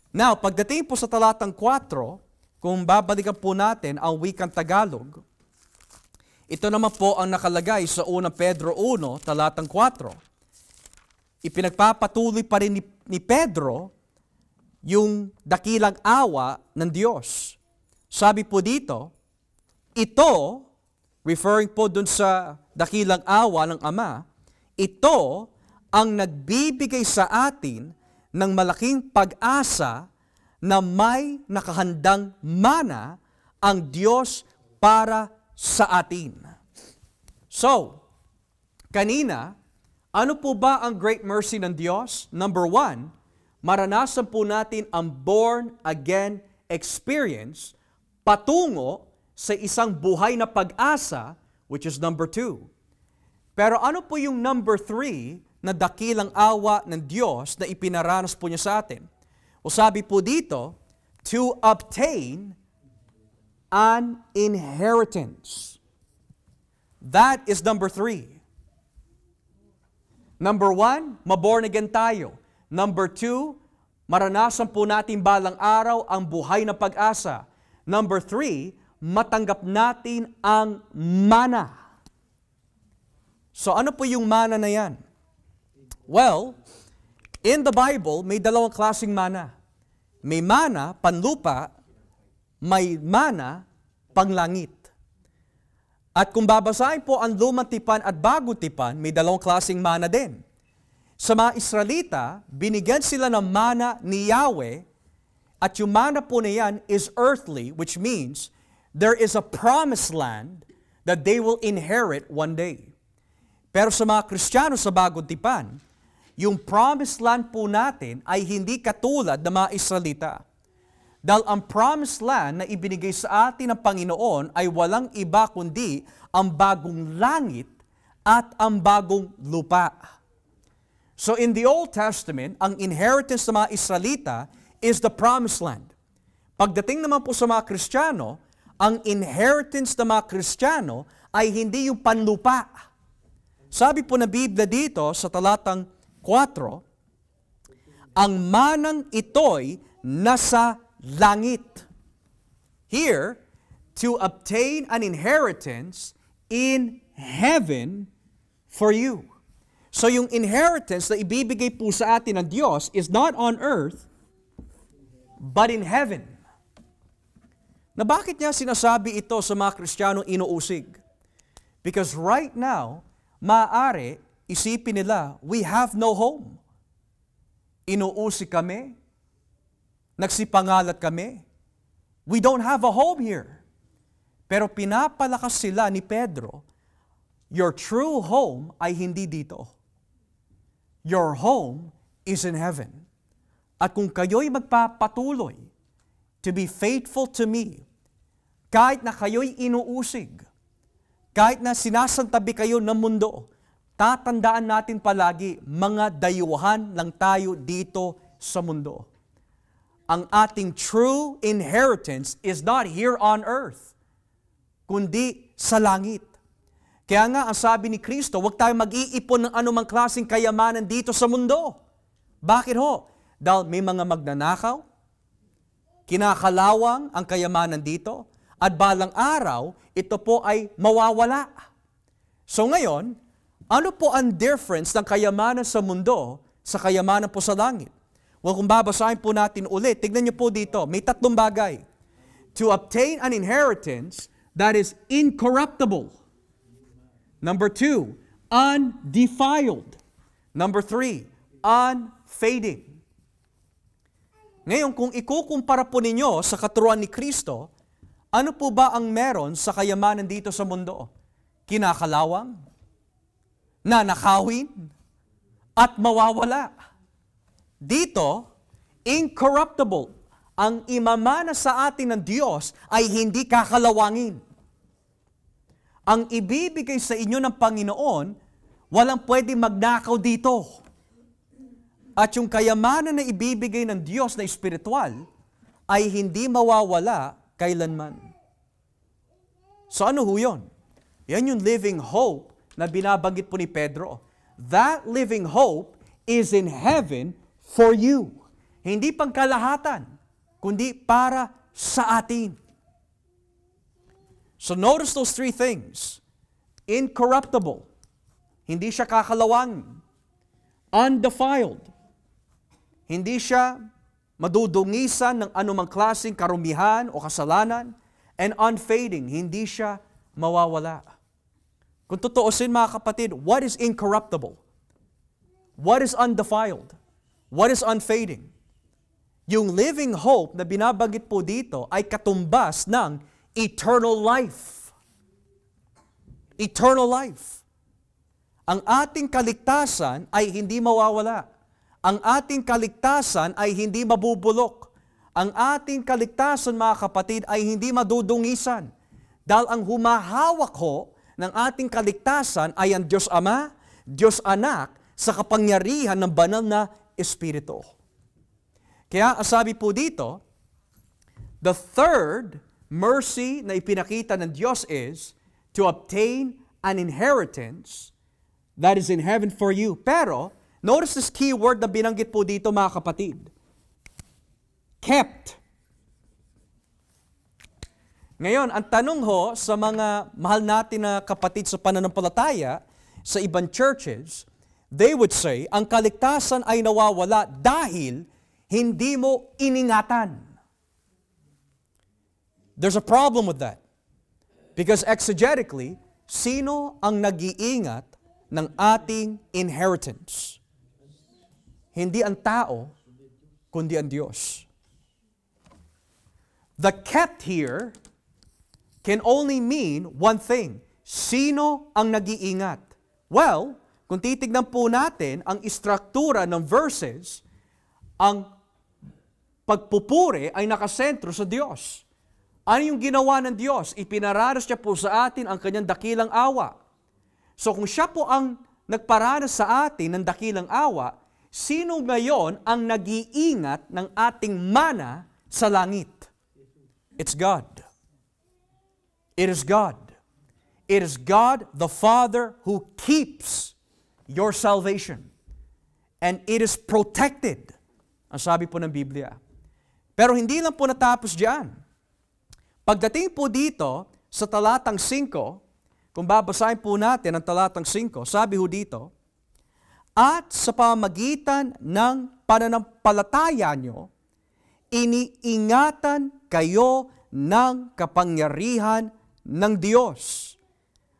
Now, pagdating po sa talatang 4, kung babalikan po natin ang wikang Tagalog, ito naman po ang nakalagay sa unang Pedro 1, talatang 4. Ipinagpapatuloy pa rin ni Pedro yung dakilang awa ng Diyos. Sabi po dito, ito, referring po dun sa dakilang awa ng Ama, ito ang nagbibigay sa atin ng malaking pag-asa na may nakahandang mana ang Diyos para sa atin. So, kanina, ano po ba ang great mercy ng Diyos? Number one, maranasan po natin ang born-again experience patungo sa isang buhay na pag-asa, which is number 2. Pero ano po yung number 3 na dakilang awa ng Diyos na ipinaranas po niya sa atin? O sabi po dito, to obtain an inheritance. That is number 3. Number 1, maborn again tayo. Number 2, maranasan po natin balang araw ang buhay na pag-asa. Number 3, matanggap natin ang mana. So ano po yung mana na yan? Well, in the Bible, may dalawang klaseng mana. May mana, panlupa, may mana, panglangit. At kung babasahin po ang lumang tipan at bagong tipan, may dalawang klaseng mana din. Sa mga Israelita, binigyan sila ng mana ni Yahweh, at yung mana po na yan is earthly, which means there is a promised land that they will inherit one day. Pero sa mga Kristiyano sa bagong tipan, yung promised land po natin ay hindi katulad ng mga Israelita. Dahil ang promised land na ibinigay sa atin ng Panginoon ay walang iba kundi ang bagong langit at ang bagong lupa. So in the Old Testament, ang inheritance ng mga Israelita is the promised land. Pagdating naman po sa mga Kristiyano, ang inheritance ng mga Kristiyano ay hindi yung panlupa. Sabi po na Biblia dito sa talatang 4, ang manang ito'y nasa langit. Here, to obtain an inheritance in heaven for you. So yung inheritance na ibibigay po sa atin ng Diyos is not on earth, but in heaven. Na bakit niya sinasabi ito sa mga Kristiyanong inuusig? Because right now, maaari isipin nila, we have no home. Inuusig kami, nagsipangalat kami, we don't have a home here. Pero pinapalakas sila ni Pedro, your true home ay hindi dito. Your home is in heaven. At kung kayo'y magpapatuloy to be faithful to me, kahit na kayo'y inuusig, kahit na sinasantabi kayo ng mundo, tatandaan natin palagi, mga dayuhan lang tayo dito sa mundo. Ang ating true inheritance is not here on earth, kundi sa langit. Kaya nga, ang sabi ni Kristo, huwag tayong mag-iipon ng anumang klaseng kayamanan dito sa mundo. Bakit ho? Dahil may mga magnanakaw, kinakalawang ang kayamanan dito, at balang araw, ito po ay mawawala. So ngayon, ano po ang difference ng kayamanan sa mundo sa kayamanan po sa langit? Well, kung babasahin po natin ulit, tignan niyo po dito, may 3 bagay. To obtain an inheritance that is incorruptible. Number 2, undefiled. Number 3, unfading. Ngayon, kung ikukumpara po ninyo sa katuruan ni Kristo, ano po ba ang meron sa kayamanan dito sa mundo? Kinakalawang, nanakawin, at mawawala. Dito, incorruptible. Ang imamana sa atin ng Diyos ay hindi kakalawangin. Ang ibibigay sa inyo ng Panginoon, walang pwede magnakaw dito. At yung kayamanan na ibibigay ng Diyos na espiritual, ay hindi mawawala kailanman. So ano ho yun? Yan yung living hope na binabanggit po ni Pedro. That living hope is in heaven for you. Hindi pangkalahatan, kundi para sa atin. So notice those 3 things. Incorruptible. Hindi siya kakalawang. Undefiled. Hindi siya madudungisan ng anumang klaseng karumihan o kasalanan. And unfading. Hindi siya mawawala. Kung tutuusin mga kapatid, what is incorruptible? What is undefiled? What is unfading? Yung living hope na binabanggit po dito ay katumbas ng eternal life. Eternal life. Ang ating kaligtasan ay hindi mawawala. Ang ating kaligtasan ay hindi mabubulok. Ang ating kaligtasan, mga kapatid, ay hindi madudungisan. Dahil ang humahawak ho ng ating kaligtasan ay ang Diyos Ama, Diyos Anak, sa kapangyarihan ng banal na Espiritu. Kaya sabi po dito, the third mercy na ipinakita ng Diyos is to obtain an inheritance that is in heaven for you. Pero, notice this key word na binanggit po dito mga kapatid. Kept. Ngayon, ang tanong ho sa mga mahal natin na kapatid sa pananampalataya sa ibang churches, they would say, ang kaligtasan ay nawawala dahil hindi mo iningatan. There's a problem with that. Because exegetically, sino ang nag-iingat ng ating inheritance? Hindi ang tao, kundi ang Diyos. The kept here can only mean one thing. Sino ang nag-iingat? Well, kung titignan po natin ang istruktura ng verses, ang pagpupuri ay nakasentro sa Diyos. Ano yung ginawa ng Diyos? Ipinaranas niya po sa atin ang kanyang dakilang awa. So kung siya po ang nagparanas sa atin ng dakilang awa, sino ngayon ang nag-iingat ng ating mana sa langit? It's God. It is God. It is God the Father who keeps your salvation. And it is protected. Ang sabi po ng Biblia. Pero hindi lang po natapos diyan. Pagdating po dito sa talatang 5, kung babasahin po natin ang talatang 5, sabi ho dito, at sa pamagitan ng pananampalataya nyo, iniingatan kayo ng kapangyarihan ng Diyos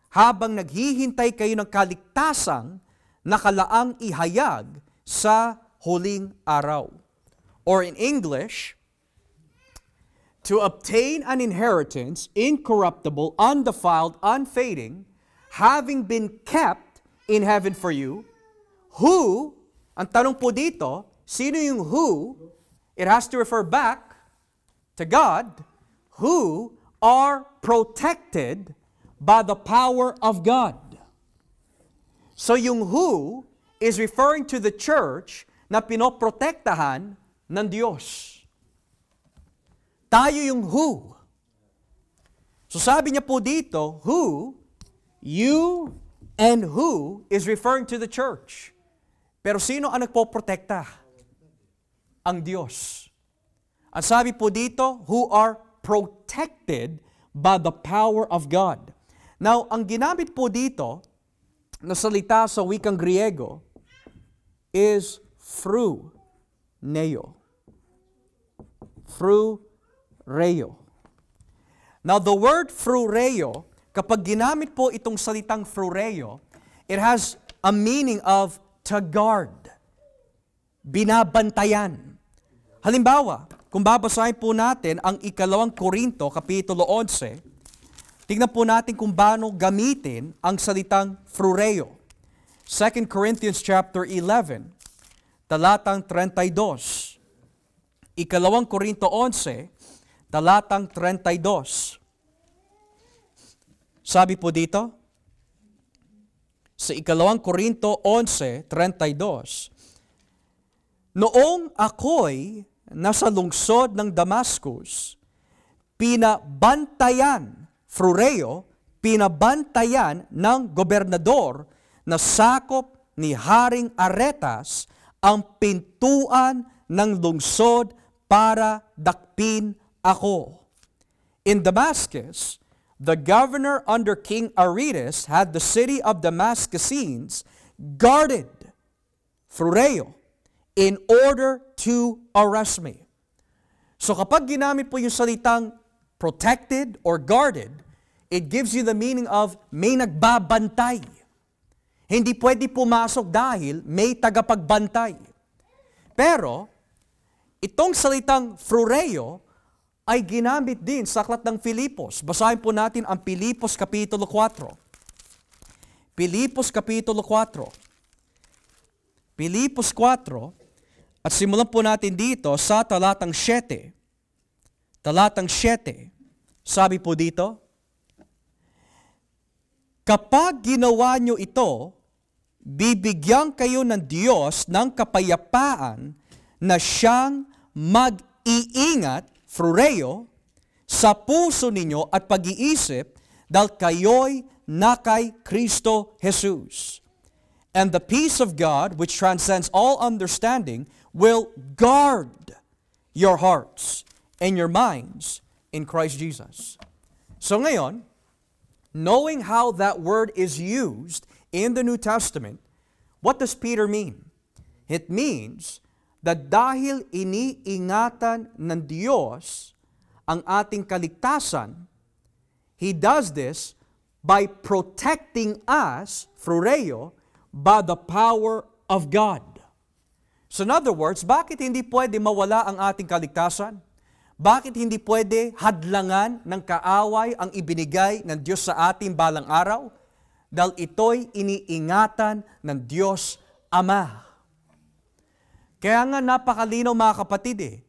habang naghihintay kayo ng kaligtasang nakalaang ihayag sa huling araw. Or in English, to obtain an inheritance incorruptible, undefiled, unfading, having been kept in heaven for you, who, ang tanong po dito, sino yung who? It has to refer back to God, who are protected by the power of God. So yung who is referring to the church na pinoprotektahan ng Diyos. Tayo yung who. So sabi niya po dito, who, you, and who is referring to the church. Pero sino ang nagpoprotekta? Ang Diyos. Ang sabi po dito, who are protected by the power of God. Now, ang ginamit po dito na salita sa wikang Griego is phrouneo. Phrouneo. Now, the word phrouneo, kapag ginamit po itong salitang phrouneo, it has a meaning of to guard. Binabantayan. Halimbawa, kung babasahin po natin ang 2 Korinto, Kapitulo 11, tingnan po natin kung paano gamitin ang salitang phrouneo. 2 Corinthians chapter 11, talatang 32. 2 Korinto 11, talatang 32. Sabi po dito, sa 2 Korinto 11:32, noong ako'y nasa lungsod ng Damascus, pinabantayan, phrouneo, pinabantayan ng gobernador na sakop ni Haring Aretas ang pintuan ng lungsod para dakpin ako. In Damascus, the governor under King Aretas had the city of Damascusians guarded, phrouneo, in order to arrest me. So kapag ginamit po yung salitang protected or guarded, it gives you the meaning of may nagbabantay. Hindi pwede pumasok dahil may tagapagbantay. Pero, itong salitang phrouneo ay ginamit din sa aklat ng Filipos. Basahin po natin ang Filipos Kapitulo 4. Filipos Kapitulo 4. Filipos 4, at simulan po natin dito sa talatang 7. Talatang 7. Sabi po dito, kapag ginawa nyo ito, bibigyan kayo ng Diyos ng kapayapaan na siyang mag-iingat, phrouneo, sa puso ninyo at pag-iisip dahil kayo'y na kay Kristo Jesus. And the peace of God, which transcends all understanding, will guard your hearts and your minds in Christ Jesus. So ngayon, knowing how that word is used in the New Testament, what does Peter mean? It means that dahil iniingatan ng Diyos ang ating kaligtasan, He does this by protecting us, Frureo, by the power of God. So in other words, bakit hindi pwede mawala ang ating kaligtasan? Bakit hindi pwede hadlangan ng kaaway ang ibinigay ng Diyos sa ating balang araw? Dahil ito'y iniingatan ng Diyos Ama. Kaya nga napakalinaw mga kapatid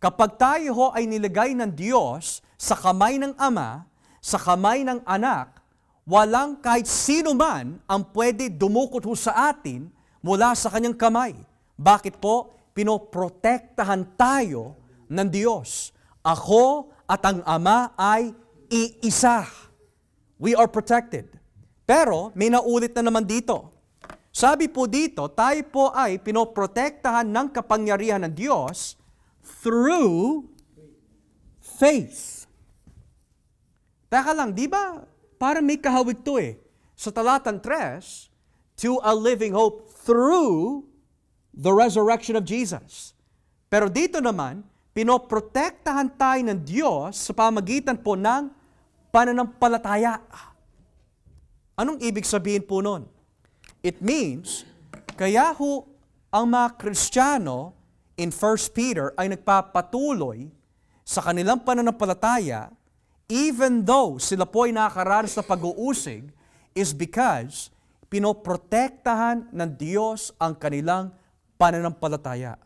kapag tayo ho ay nilagay ng Diyos sa kamay ng Ama, sa kamay ng Anak, walang kahit sino man ang pwede dumukot ho sa atin mula sa kanyang kamay. Bakit po? Pinoprotektahan tayo ng Diyos. Ako at ang Ama ay iisa. We are protected. Pero may naulit na naman dito. Sabi po dito, tayo po ay pinoprotektahan ng kapangyarihan ng Diyos through faith. Teka lang, di ba? Para may kahawig to Sa talatang 3, to a living hope through the resurrection of Jesus. Pero dito naman, pinoprotektahan tayo ng Diyos sa pamagitan po ng pananampalataya. Anong ibig sabihin po nun? It means, kaya ho ang mga Kristiyano in 1 Peter ay nagpapatuloy sa kanilang pananampalataya even though sila po ay nakakaranas sa pag-uusig is because pinoprotektahan ng Diyos ang kanilang pananampalataya.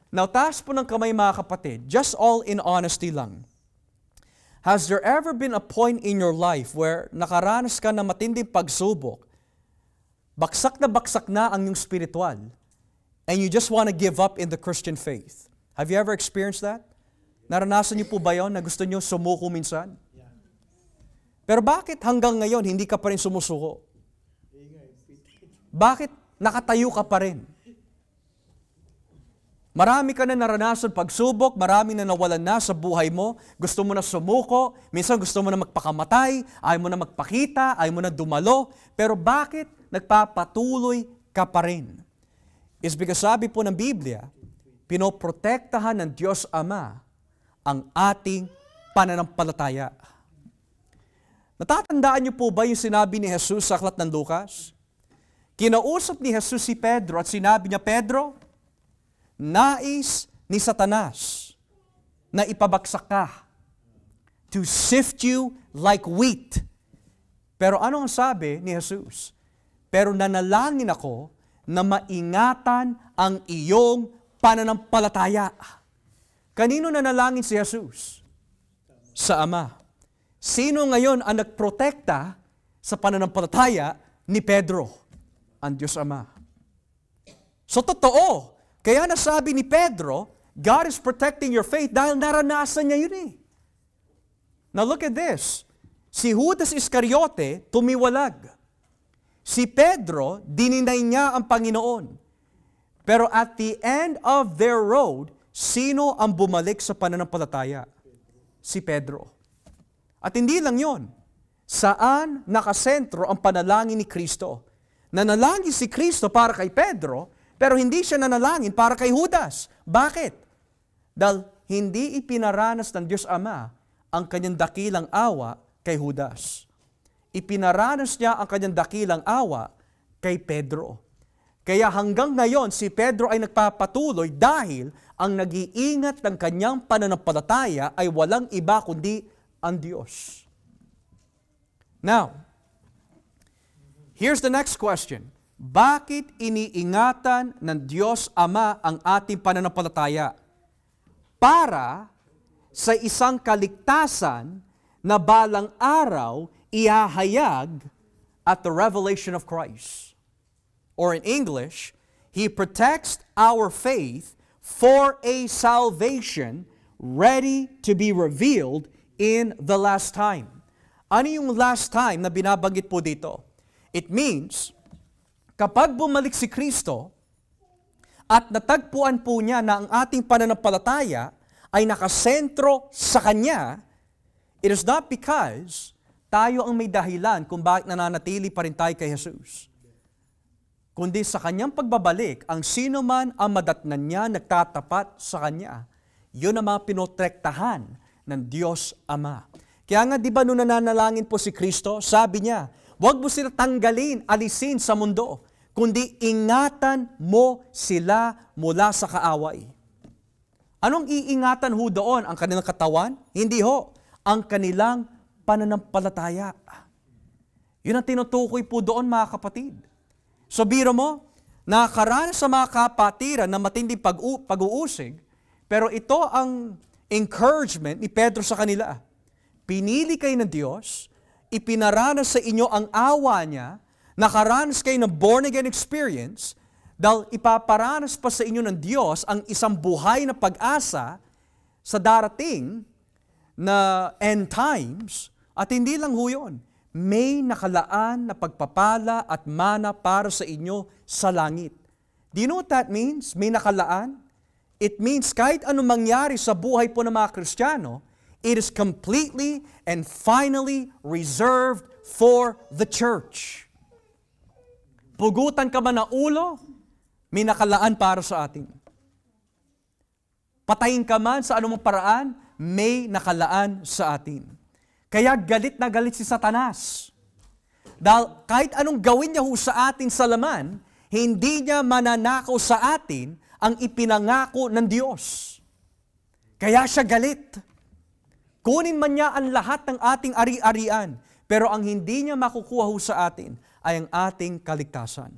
Now, taas po ng kamay mga kapatid, just all in honesty lang. Has there ever been a point in your life where nakaranas ka ng matinding pagsubok, baksak na ang iyong spiritual, and you just want to give up in the Christian faith? Have you ever experienced that? Naranasan niyo po ba yon na gusto niyo sumuko minsan? Pero bakit hanggang ngayon hindi ka pa rin sumusuko? Bakit nakatayo ka pa rin? Marami ka na naranasan pagsubok, marami na nawalan na sa buhay mo, gusto mo na sumuko, minsan gusto mo na magpakamatay, ayaw mo na magpakita, ayaw mo na dumalo, pero bakit nagpapatuloy ka pa rin? It's because sabi po ng Biblia, pinoprotektahan ng Diyos Ama ang ating pananampalataya. Natatandaan niyo po ba yung sinabi ni Jesus sa aklat ng Lucas? Kinausap ni Jesus si Pedro at sinabi niya, Pedro, nais ni Satanas na ipabagsak ka, to sift you like wheat. Pero ano ang sabi ni Jesus? Pero nanalangin ako na maingatan ang iyong pananampalataya. Kanino nanalangin si Jesus? Sa Ama. Sino ngayon ang nagprotekta sa pananampalataya ni Pedro? Ang Diyos Ama. So totoo, kaya nasabi ni Pedro, God is protecting your faith dahil naranasan niya yun Now look at this. Si Judas Iscariote, tumiwalag. Si Pedro, dininay niya ang Panginoon. Pero at the end of their road, sino ang bumalik sa pananampalataya? Si Pedro. At hindi lang yon. Saan nakasentro ang panalangin ni Kristo? Nanalangin si Kristo para kay Pedro, pero hindi siya nanalangin para kay Judas. Bakit? Dahil hindi ipinaranas ng Diyos Ama ang kanyang dakilang awa kay Judas. Ipinaranas niya ang kanyang dakilang awa kay Pedro. Kaya hanggang ngayon, si Pedro ay nagpapatuloy dahil ang nag-iingat ng kanyang pananampalataya ay walang iba kundi ang Diyos. Now, here's the next question. Bakit iniingatan ng Diyos Ama ang ating pananampalataya? Para sa isang kaligtasan na balang araw ihahayag at the revelation of Christ. Or in English, He protects our faith for a salvation ready to be revealed in the last time. Ano yung last time na binabanggit po dito? It means, kapag bumalik si Kristo at natagpuan po niya na ang ating pananampalataya ay nakasentro sa Kanya, it is not because tayo ang may dahilan kung bakit nananatili pa rin tayo kay Jesus. Kundi sa Kanyang pagbabalik, ang sino man ang madatnan niya, nagtatapat sa Kanya, yun ang mga pinotrektahan ng Diyos Ama. Kaya nga, di ba nung nananalangin po si Kristo, sabi niya, huwag mo sila tanggalin, alisin sa mundo, kundi ingatan mo sila mula sa kaaway. Anong iingatan ho doon? Ang kanilang katawan? Hindi ho. Ang kanilang pananampalataya. Yun ang tinutukoy po doon, mga kapatid. So biro mo, nakakaranas sa mga kapatiran na matinding pag-uusig, pero ito ang encouragement ni Pedro sa kanila. Pinili kayo ng Diyos, ipinaranas sa inyo ang awa niya, nakaranas kayo ng born-again experience, dahil ipaparanas pa sa inyo ng Diyos ang isang buhay na pag-asa sa darating na end times, at hindi lang ho yun, may nakalaan na pagpapala at mana para sa inyo sa langit. Do you know what that means? May nakalaan? It means kahit anong mangyari sa buhay po ng mga Kristiyano, it is completely and finally reserved for the church. Pugutan ka man ng ulo, may nakalaan para sa atin. Patayin ka man sa anumang paraan, may nakalaan sa atin. Kaya galit na galit si Satanas. Dahil kahit anong gawin niya ho sa atin sa laman, hindi niya mananakaw sa atin ang ipinangako ng Diyos. Kaya siya galit. Kunin man niya ang lahat ng ating ari-arian, pero ang hindi niya makukuha ho sa atin ay ang ating kaligtasan.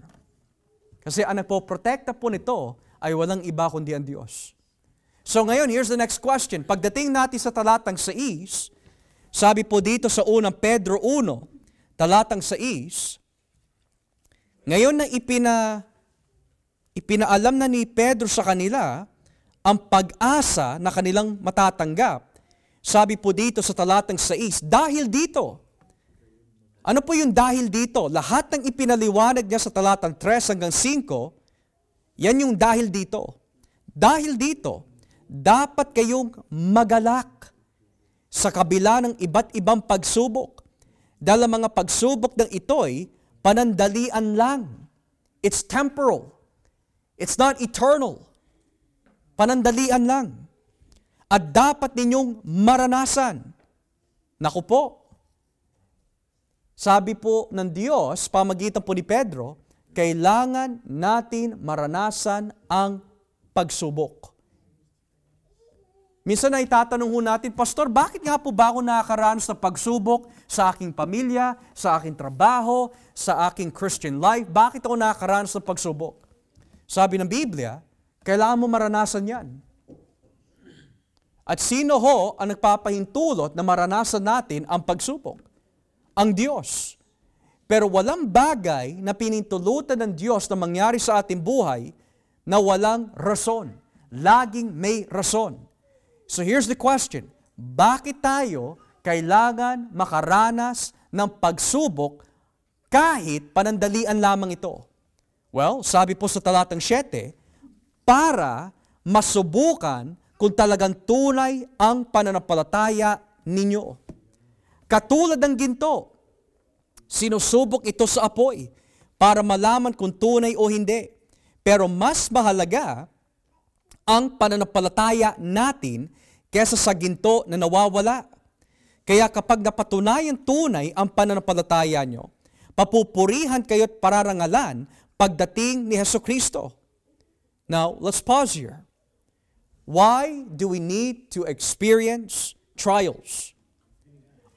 Kasi ang nagpoprotekta po nito ay walang iba kundi ang Diyos. So ngayon, here's the next question. Pagdating natin sa talatang 6, sabi po dito sa unang Pedro 1, talatang 6, ngayon na ipinaalam na ni Pedro sa kanila ang pag-asa na kanilang matatanggap, sabi po dito sa talatang 6, dahil dito. Ano po yung dahil dito? Lahat ng ipinaliwanag niya sa talatang 3 hanggang 5, yan yung dahil dito. Dahil dito, dapat kayong magalak sa kabila ng iba't ibang pagsubok. Dahil ang mga pagsubok ng ito'y panandalian lang. It's temporal. It's not eternal. Panandalian lang. At dapat ninyong maranasan. Naku po, sabi po ng Diyos, pamagitan po ni Pedro, kailangan natin maranasan ang pagsubok. Minsan ay tatanong ho natin, Pastor, bakit nga po ba ako nakakaranas ng pagsubok sa aking pamilya, sa aking trabaho, sa aking Christian life? Bakit ako nakakaranas ng pagsubok? Sabi ng Biblia, kailangan mo maranasan yan. At sino ho ang nagpapahintulot na maranasan natin ang pagsubok? Ang Diyos. Pero walang bagay na pinintulutan ng Diyos na mangyari sa ating buhay na walang rason. Laging may rason. So here's the question. Bakit tayo kailangan makaranas ng pagsubok kahit panandalian lamang ito? Well, sabi po sa talatang 7, para masubukan kung talagang tunay ang pananampalataya ninyo. Katulad ng ginto, sinusubok ito sa apoy para malaman kung tunay o hindi. Pero mas mahalaga ang pananampalataya natin kaysa sa ginto na nawawala. Kaya kapag napatunayan tunay ang pananampalataya nyo, papupurihan kayo't pararangalan pagdating ni Jesucristo. Now, let's pause here. Why do we need to experience trials?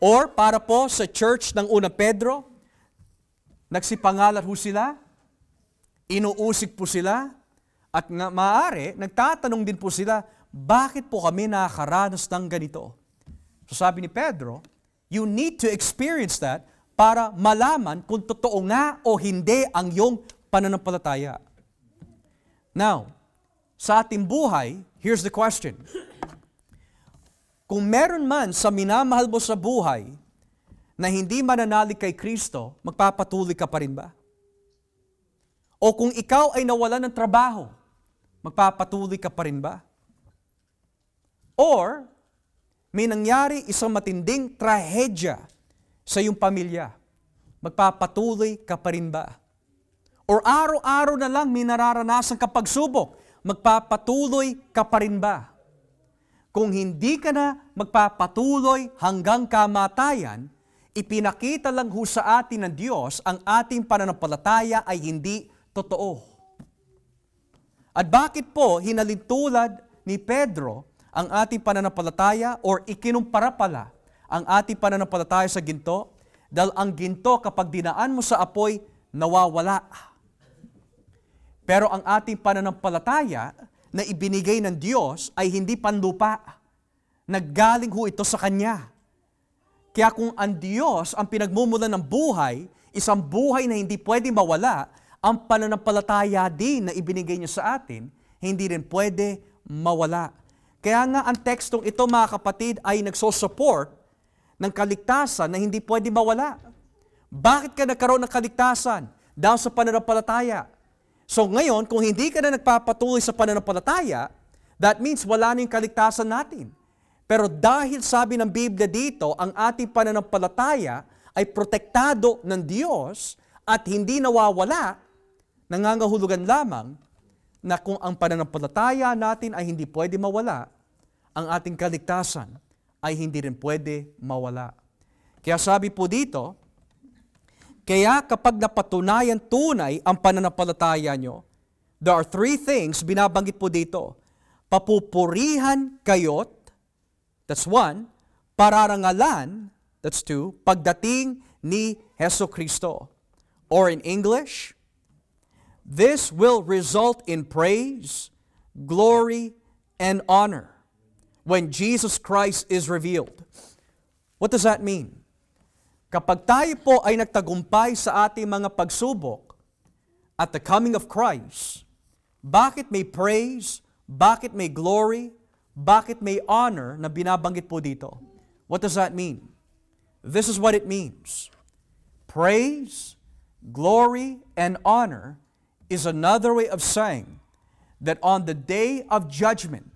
Or para po sa church ng unang Pedro, nagsipangalan ho sila, inuusig po sila, at nga maaari, nagtatanong din po sila, bakit po kami nakakaranas ng ganito? So sabi ni Pedro, you need to experience that para malaman kung totoo nga o hindi ang iyong pananampalataya. Now, sa ating buhay, here's the question. Kung meron man sa minamahal mo sa buhay na hindi mananalig kay Kristo, magpapatuloy ka pa rin ba? O kung ikaw ay nawalan ng trabaho, magpapatuloy ka pa rin ba? Or, may nangyari isang matinding trahedya sa iyong pamilya, magpapatuloy ka pa rin ba? Or araw-araw na lang may nararanasan ka pagsubok, magpapatuloy ka pa rin ba? kung hindi ka na magpapatuloy hanggang kamatayan, ipinakita lang ho sa atin ng Diyos ang ating pananampalataya ay hindi totoo. At bakit po hinalintulad ni Pedro ang ating pananampalataya or ikinumpara pala ang ating pananampalataya sa ginto? Dahil ang ginto kapag dinaan mo sa apoy, nawawala. Pero ang ating pananampalataya na ibinigay ng Diyos ay hindi panlupa. Naggaling ho ito sa Kanya. Kaya kung ang Diyos ang pinagmumulan ng buhay, isang buhay na hindi pwede mawala, ang pananampalataya din na ibinigay niya sa atin, hindi rin pwede mawala. Kaya nga ang tekstong ito, mga kapatid, ay nagsosupport ng kaligtasan na hindi pwede mawala. Bakit ka nagkaroon ng kaligtasan? Dahil sa pananampalataya. So ngayon, kung hindi ka na nagpapatuloy sa pananampalataya, that means wala na yung kaligtasan natin. Pero dahil sabi ng Biblia dito, ang ating pananampalataya ay protektado ng Diyos at hindi nawawala, nangangahulugan lamang na kung ang pananampalataya natin ay hindi pwede mawala, ang ating kaligtasan ay hindi rin pwede mawala. Kaya sabi po dito, kaya kapag napatunayan tunay ang pananampalataya nyo, there are three things binabanggit po dito. Papupurihan kayo't, that's one. Pararangalan, that's two. Pagdating ni Hesus Kristo. Or in English, this will result in praise, glory, and honor when Jesus Christ is revealed. What does that mean? Kapag tayo po ay nagtagumpay sa ating mga pagsubok at the coming of Christ, bakit may praise, bakit may glory, bakit may honor na binabanggit po dito? What does that mean? This is what it means. Praise, glory, and honor is another way of saying that on the day of judgment,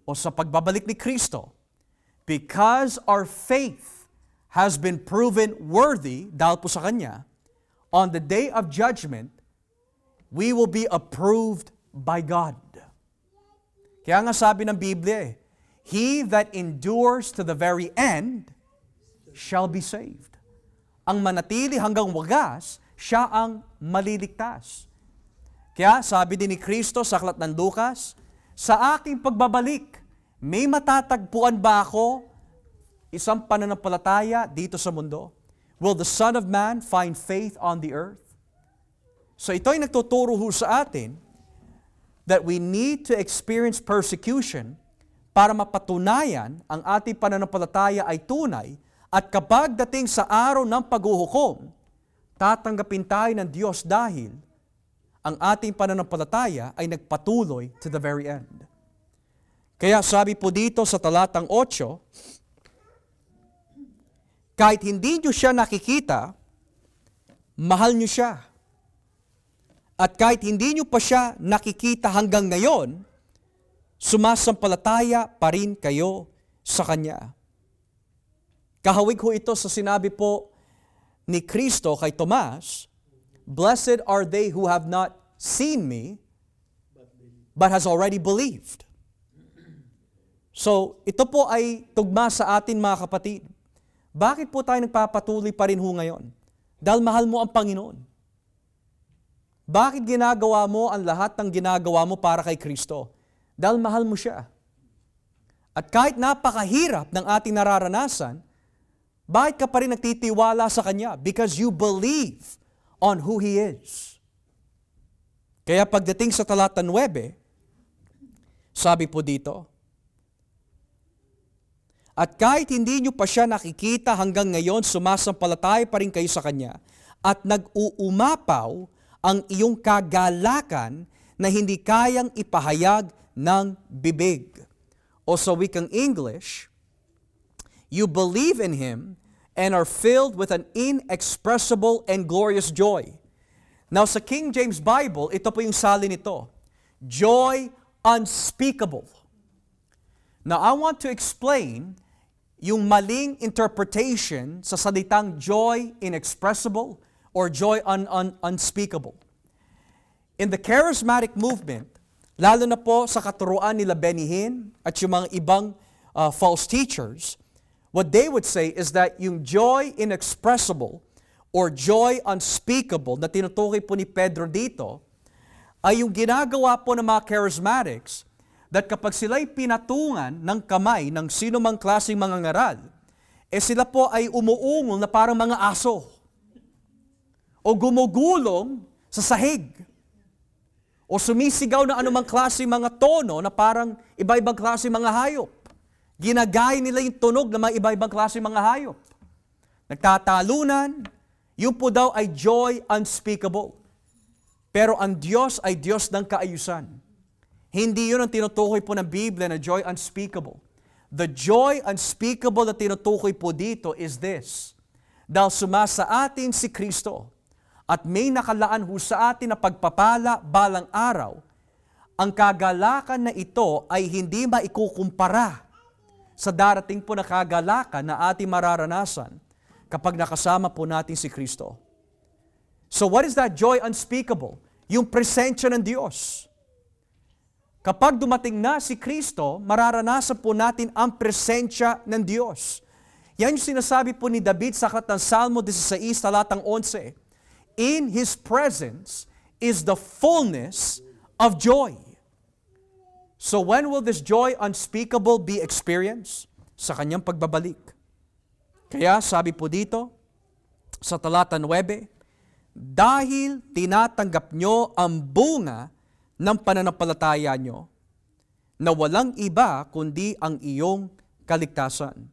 o sa pagbabalik ni Kristo, because our faith has been proven worthy, dahil po sa Kanya, on the day of judgment, we will be approved by God. Kaya nga sabi ng Biblia, he that endures to the very end shall be saved. Ang manatili hanggang wagas, siya ang maliligtas. Kaya sabi din ni Kristo sa aklat ng Lucas, sa aking pagbabalik, may matatagpuan ba ako isang pananampalataya dito sa mundo? Will the Son of Man find faith on the earth? So ito ay nagtuturo ho sa atin that we need to experience persecution para mapatunayan ang ating pananampalataya ay tunay at kapag dating sa araw ng paghuhukom, tatanggapin tayo ng Diyos dahil ang ating pananampalataya ay nagpatuloy to the very end. Kaya sabi po dito sa talatang 8, kahit hindi nyo siya nakikita, mahal nyo siya. At kahit hindi nyo pa siya nakikita hanggang ngayon, sumasampalataya pa rin kayo sa Kanya. Kahawig ho ito sa sinabi po ni Kristo kay Tomas, blessed are they who have not seen me, but has already believed. So, ito po ay tugma sa atin mga kapatid. Bakit po tayo nagpapatuloy pa rin ho ngayon? Dahil mahal mo ang Panginoon. Bakit ginagawa mo ang lahat ng ginagawa mo para kay Kristo? Dahil mahal mo siya. At kahit napakahirap ng ating nararanasan, bakit ka pa rin nagtitiwala sa Kanya? Because you believe on who He is. Kaya pagdating sa talata 9, sabi po dito, at kahit hindi nyo pa siya nakikita hanggang ngayon, sumasampalataya pa rin kayo sa Kanya at nag-uumapaw ang iyong kagalakan na hindi kayang ipahayag ng bibig. O sa wikang English, you believe in Him and are filled with an inexpressible and glorious joy. Now sa King James Bible, ito po yung salin nito. Joy unspeakable. Now I want to explain yung maling interpretation sa salitang joy inexpressible or joy unspeakable. In the charismatic movement, lalo na po sa katuruan nila Benny Hinn at yung mga ibang false teachers, what they would say is that yung joy inexpressible or joy unspeakable na tinutukoy po ni Pedro dito ay yung ginagawa po ng mga charismatics that kapag sila'y pinatungan ng kamay ng sino mang klaseng mga ngaral, sila po ay umuungol na parang mga aso o gumugulong sa sahig o sumisigaw ng anumang klaseng mga tono na parang iba-ibang klaseng mga hayop. Ginagaya nila yung tunog ng mga iba-ibang klaseng mga hayop. Nagtatalunan, yun po daw ay joy unspeakable. Pero ang Diyos ay Diyos ng kaayusan. Hindi yun ang tinutukoy po ng Biblia na joy unspeakable. The joy unspeakable na tinutukoy po dito is this. Dahil sumasa atin si Kristo at may nakalaan ho sa atin na pagpapala balang araw, ang kagalakan na ito ay hindi maikukumpara sa darating po na kagalakan na ating mararanasan kapag nakasama po natin si Kristo. So what is that joy unspeakable? Yung presensya ng Diyos. Kapag dumating na si Kristo, mararanasan po natin ang presensya ng Diyos. Yan yung sinasabi po ni David sa aklat ng Salmo 16, talatang 11. In His presence is the fullness of joy. So when will this joy unspeakable be experienced? Sa kanyang pagbabalik. Kaya sabi po dito, sa talata 9, dahil tinatanggap nyo ang bunga ng pananampalataya nyo, na walang iba kundi ang iyong kaligtasan.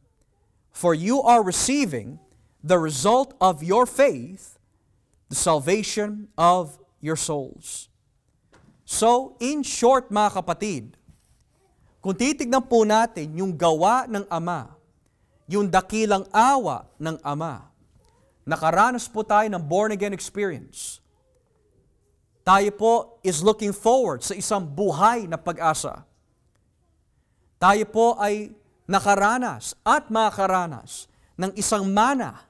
For you are receiving the result of your faith, the salvation of your souls. So, in short mga kapatid, kung titignan po natin yung gawa ng Ama, yung dakilang awa ng Ama, nakaranas po tayo ng born-again experience. Tayo po is looking forward sa isang buhay na pag-asa. Tayo po ay nakaranas at makaranas ng isang mana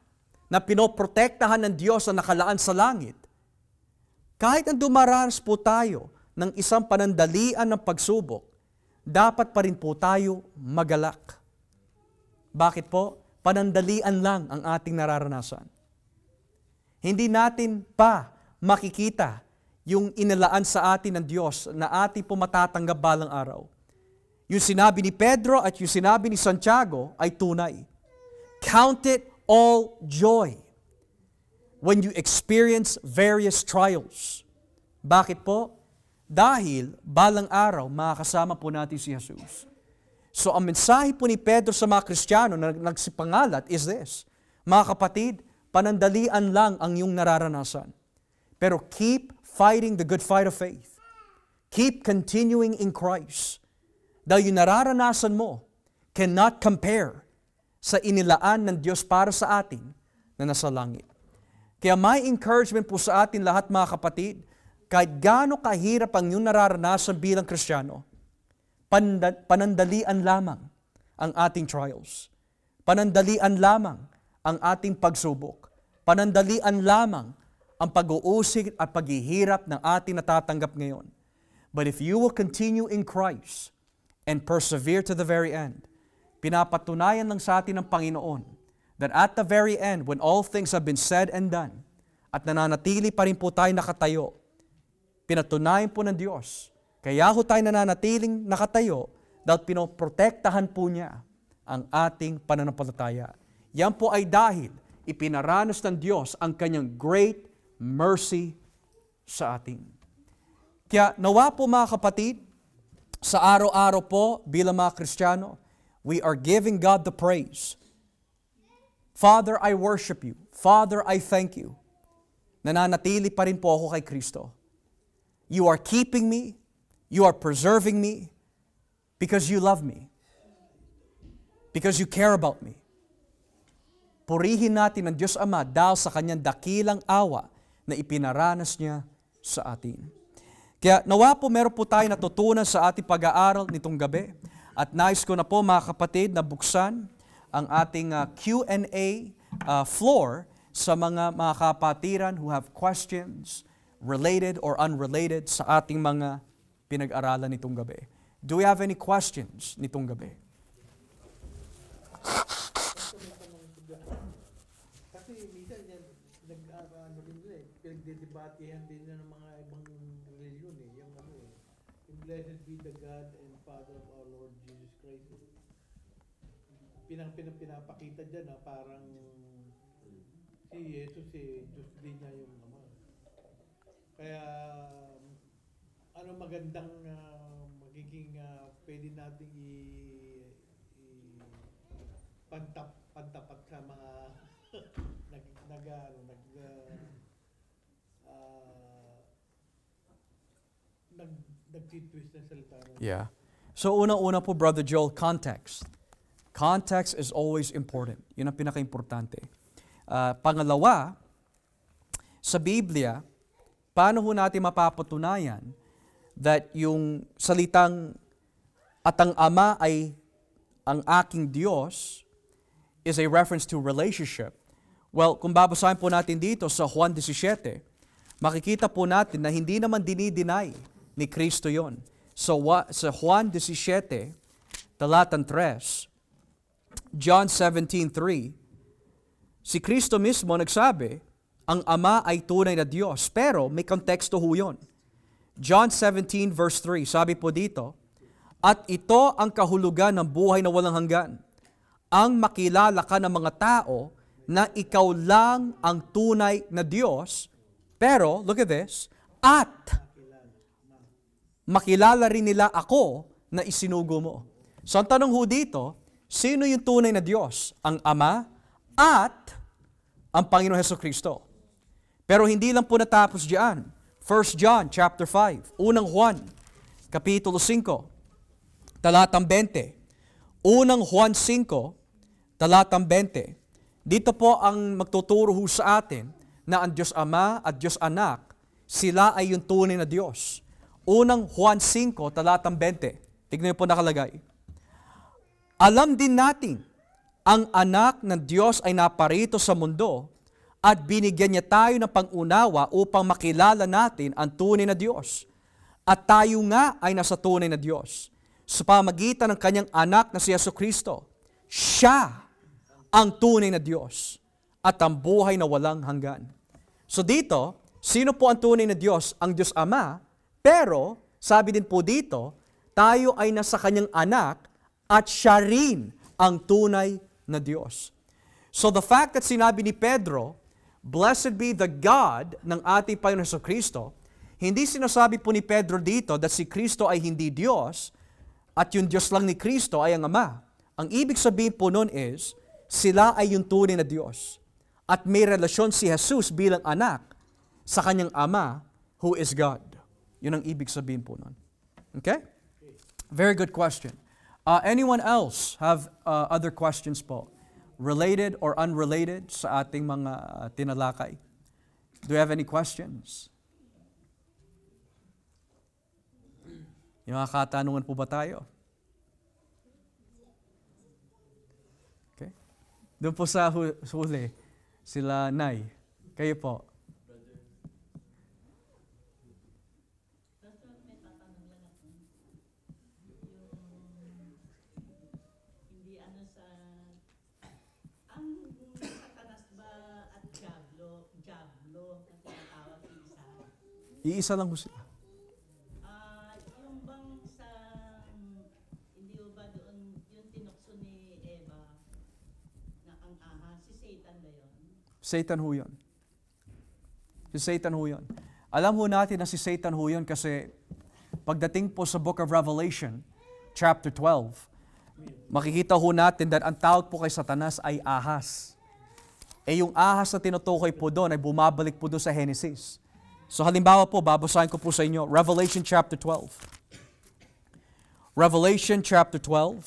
na pinoprotektahan ng Diyos na nakalaan sa langit. Kahit na dumaranas po tayo ng isang panandalian ng pagsubok, dapat pa rin po tayo magalak. Bakit po? Panandalian lang ang ating nararanasan. Hindi natin pa makikita yung inilaan sa atin ng Diyos na ating po matatanggap balang araw. Yung sinabi ni Pedro at yung sinabi ni Santiago ay tunay. Count it all joy when you experience various trials. Bakit po? Dahil balang araw makakasama po natin si Jesus. So ang mensahe po ni Pedro sa mga Kristiyano na nagsipangalat is this. Mga kapatid, panandalian lang ang iyong nararanasan. Pero keep fighting the good fight of faith. Keep continuing in Christ. Dahil yung nararanasan mo cannot compare sa inilaan ng Diyos para sa atin na nasa langit. Kaya may encouragement po sa atin lahat mga kapatid, kahit gaano kahirap ang iyong nararanasan bilang Kristiyano, panandalian lamang ang ating trials. Panandalian lamang ang ating pagsubok. Panandalian lamang ang pag-uusig at paghihirap ng ating natatanggap ngayon. But if you will continue in Christ and persevere to the very end, pinapatunayan lang sa atin ng Panginoon that at the very end, when all things have been said and done, at nananatili pa rin po tayo nakatayo, pinatunayan po ng Diyos. Kaya ho tayo nananatiling nakatayo dahil pinoprotektahan po niya ang ating pananampalataya. Yan po ay dahil ipinaranas ng Diyos ang kanyang great mercy sa atin. Kaya nawa po mga kapatid, sa araw-araw po bilang mga Kristiyano, we are giving God the praise. Father, I worship you. Father, I thank you. Nananatili pa rin po ako kay Kristo. You are keeping me. You are preserving me because you love me. Because you care about me. Purihin natin ang Diyos Ama dahil sa kanyang dakilang awa na ipinaranas niya sa atin. Kaya nawa po meron po tayo natutunan sa ating pag-aaral nitong gabi. At nais ko na po mga kapatid na buksan ang ating Q&A floor sa mga kapatiran who have questions related or unrelated sa ating mga pinag-aralan nitong gabi. Do we have any questions nitong gabi? pinagdidebatehan din ng mga ibang religion eh. Yung ano eh. Yung blessed be the God and Father of our Lord Jesus Christ. Pinapakita dyan na parang si Jesus eh, Diyos din niya yung Ama. Kaya ano magandang magiging pwede nating pantapat sa mga nag-twist na salita. Yeah. So unang-una po, Brother Joel, context. Context is always important. Yun ang pinaka-importante. Pangalawa, sa Biblia, paano ho natin mapapatunayan that yung salitang at ang Ama ay ang aking Diyos is a reference to relationship? Well, kung babasahin po natin dito sa Juan 17, makikita po natin na hindi naman dinideny ni Kristo yon. So sa Juan 17, talatang 3, John 17:3, si Kristo mismo nagsabi, ang Ama ay tunay na Diyos. Pero may konteksto ho yun. John 17 verse 3, sabi po dito, at ito ang kahulugan ng buhay na walang hanggan, ang makilala ka ng mga tao na ikaw lang ang tunay na Diyos, pero, look at this, at makilala rin nila ako na isinugo mo. So ang tanong ho dito, sino yung tunay na Diyos? Ang Ama at ang Panginoon Hesukristo. Pero hindi lang po natapos diyan. 1 John chapter 5, unang Juan, kapitulo 5, talatang 20. Unang Juan 5, talatang 20. Dito po ang magtuturo ho sa atin na ang Diyos Ama at Diyos Anak, sila ay yung tunay na Diyos. Unang Juan 5, talatang 20. Tignan niyo po nakalagay. Alam din natin, ang anak ng Diyos ay naparito sa mundo at binigyan niya tayo ng pang-unawa upang makilala natin ang tunay na Diyos. At tayo nga ay nasa tunay na Diyos. Sa pamagitan ng kanyang anak na si Jesucristo, siya ang tunay na Diyos at ang buhay na walang hanggan. So dito, sino po ang tunay na Diyos? Ang Diyos Ama, pero sabi din po dito, tayo ay nasa kanyang anak at siya rin ang tunay na Diyos. So the fact that sinabi ni Pedro, blessed be the God ng ating Panginoon Jesucristo, hindi sinasabi po ni Pedro dito that si Kristo ay hindi Diyos at yung Diyos lang ni Kristo ay ang Ama. Ang ibig sabihin po nun is, sila ay yung tunay na Diyos. At may relasyon si Jesus bilang anak sa kanyang Ama who is God. Yun ang ibig sabihin po nun. Okay? Very good question. Anyone else have other questions po? Related or unrelated sa ating mga tinalakay? Do you have any questions? Yung mga katanungan po ba tayo? Okay. Doon po sa huli, sila Nay. Kayo po. Iisa lang ho sila. Yung bang sa, hindi ba doon, yung tinukso ni Eva, na ang si Satan ba yun? Satan ho yun. Si Satan ho yun. Alam ho natin na si Satan ho yun kasi pagdating po sa Book of Revelation, chapter 12, makikita ho natin that ang tawag po kay Satanas ay ahas. Yung ahas na tinutukoy po doon ay bumabalik po doon sa Genesis. So halimbawa po, babasahin ko po sa inyo, Revelation chapter 12. Revelation chapter 12.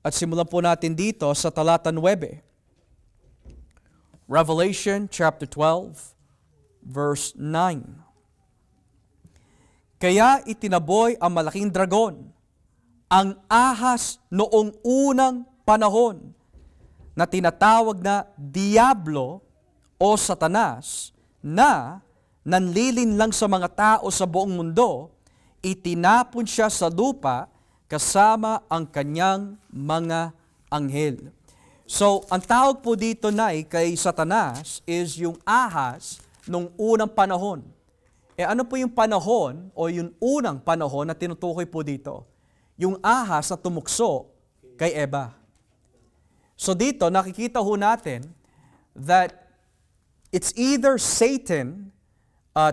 At simulan po natin dito sa talata 9. Revelation chapter 12, verse 9. Kaya itinaboy ang malaking dragon, ang ahas noong unang panahon, na tinatawag na Diablo o Satanas, na nanlilin lang sa mga tao sa buong mundo, itinapon siya sa lupa kasama ang kanyang mga anghel. So, ang tawag po dito kay Satanas is yung ahas nung unang panahon. Ano po yung panahon o yung unang panahon na tinutukoy po dito? Yung ahas na tumukso kay Eva. So dito, nakikita ho natin that it's either Satan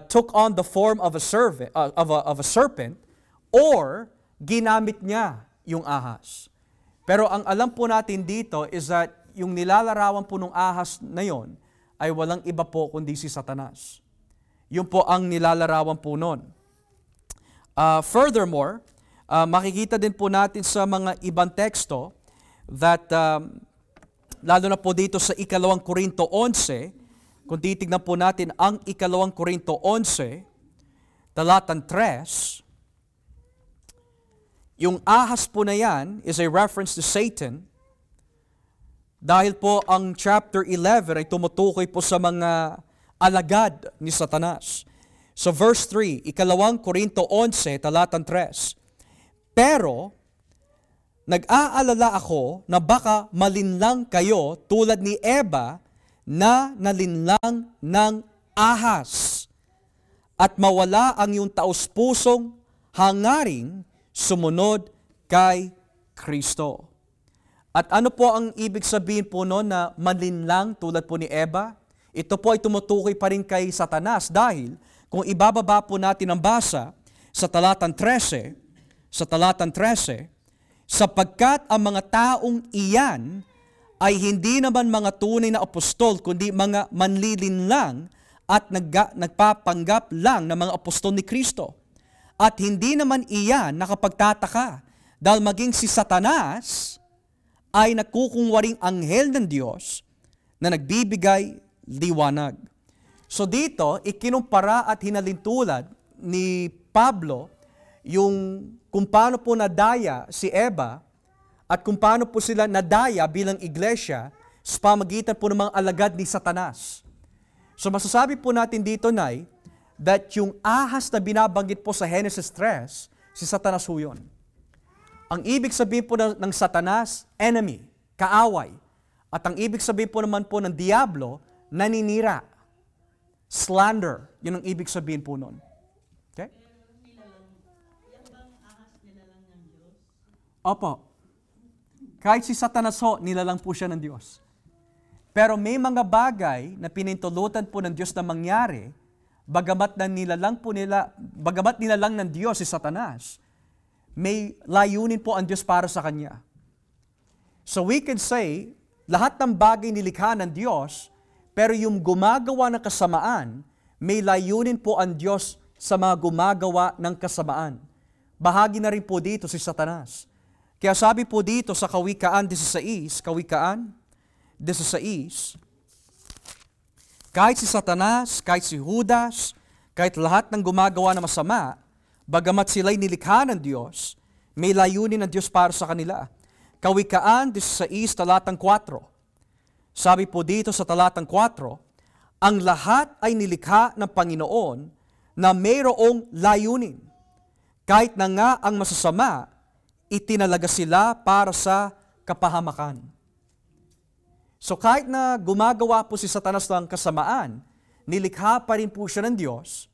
took on the form of a serpent or ginamit niya yung ahas. Pero ang alam po natin dito is that yung nilalarawan po ng ahas na yon ay walang iba po kundi si Satanas. Yun po ang nilalarawan po nun. Furthermore, makikita din po natin sa mga ibang teksto that lalo na po dito sa 2 Korinto 11, kung titignan po natin ang 2 Korinto 11, talatang 3, yung ahas po na yan is a reference to Satan dahil po ang chapter 11 ay tumutukoy po sa mga alagad ni Satanas. So verse 3, 2 Korinto 11, talatang 3, pero nag-aalala ako na baka malinlang kayo tulad ni Eva na nalinlang ng ahas at mawala ang iyong taos-pusong hangaring sumunod kay Kristo. At ano po ang ibig sabihin po noon na malinlang tulad po ni Eva? Ito po ay tumutukoy pa rin kay Satanas dahil kung ibababa po natin ang basa sa talatang 13, sapagkat ang mga taong iyan ay hindi naman mga tunay na apostol, kundi mga manlilinlang at nagpapanggap lang ng mga apostol ni Kristo. At hindi naman iyan nakapagtataka dahil maging si Satanas ay nakukungwaring anghel ng Diyos na nagbibigay liwanag. So dito, ikinumpara at hinalintulad ni Pablo yung kung paano po nadaya si Eva at kung paano po sila nadaya bilang iglesia sa pamagitan po ng mga alagad ni Satanas. So masasabi po natin dito, Nay, that yung ahas na binabanggit po sa Genesis 3, si Satanas ho yun. Ang ibig sabihin po ng Satanas, enemy, kaaway. At ang ibig sabihin po naman po ng Diablo, naninira, slander. Yun ang ibig sabihin po nun. Okay? Yan bang ahas nilalang ng Diyos? Opo. Kahit si Satanas ho, nilalang po siya ng Diyos. Pero may mga bagay na pinintulutan po ng Diyos na mangyari, bagamat nilalang ng Diyos si Satanas, may layunin po ang Diyos para sa kanya. So we can say, lahat ng bagay nilikha ng Diyos, pero yung gumagawa ng kasamaan, may layunin po ang Diyos sa mga gumagawa ng kasamaan. Bahagi na rin po dito si Satanas. Kaya sabi po dito sa Kawikaan 16, kahit si Satanas, kahit si Judas, kahit lahat ng gumagawa ng masama, bagamat sila'y nilikha ng Diyos, may layunin ng Diyos para sa kanila. Kawikaan 16, talatang 4. Sabi po dito sa talatang 4, ang lahat ay nilikha ng Panginoon na mayroong layunin. Kahit na nga ang masasama, itinalaga sila para sa kapahamakan. So kahit na gumagawa po si Satanas ng kasamaan, nilikha pa rin po siya ng Diyos,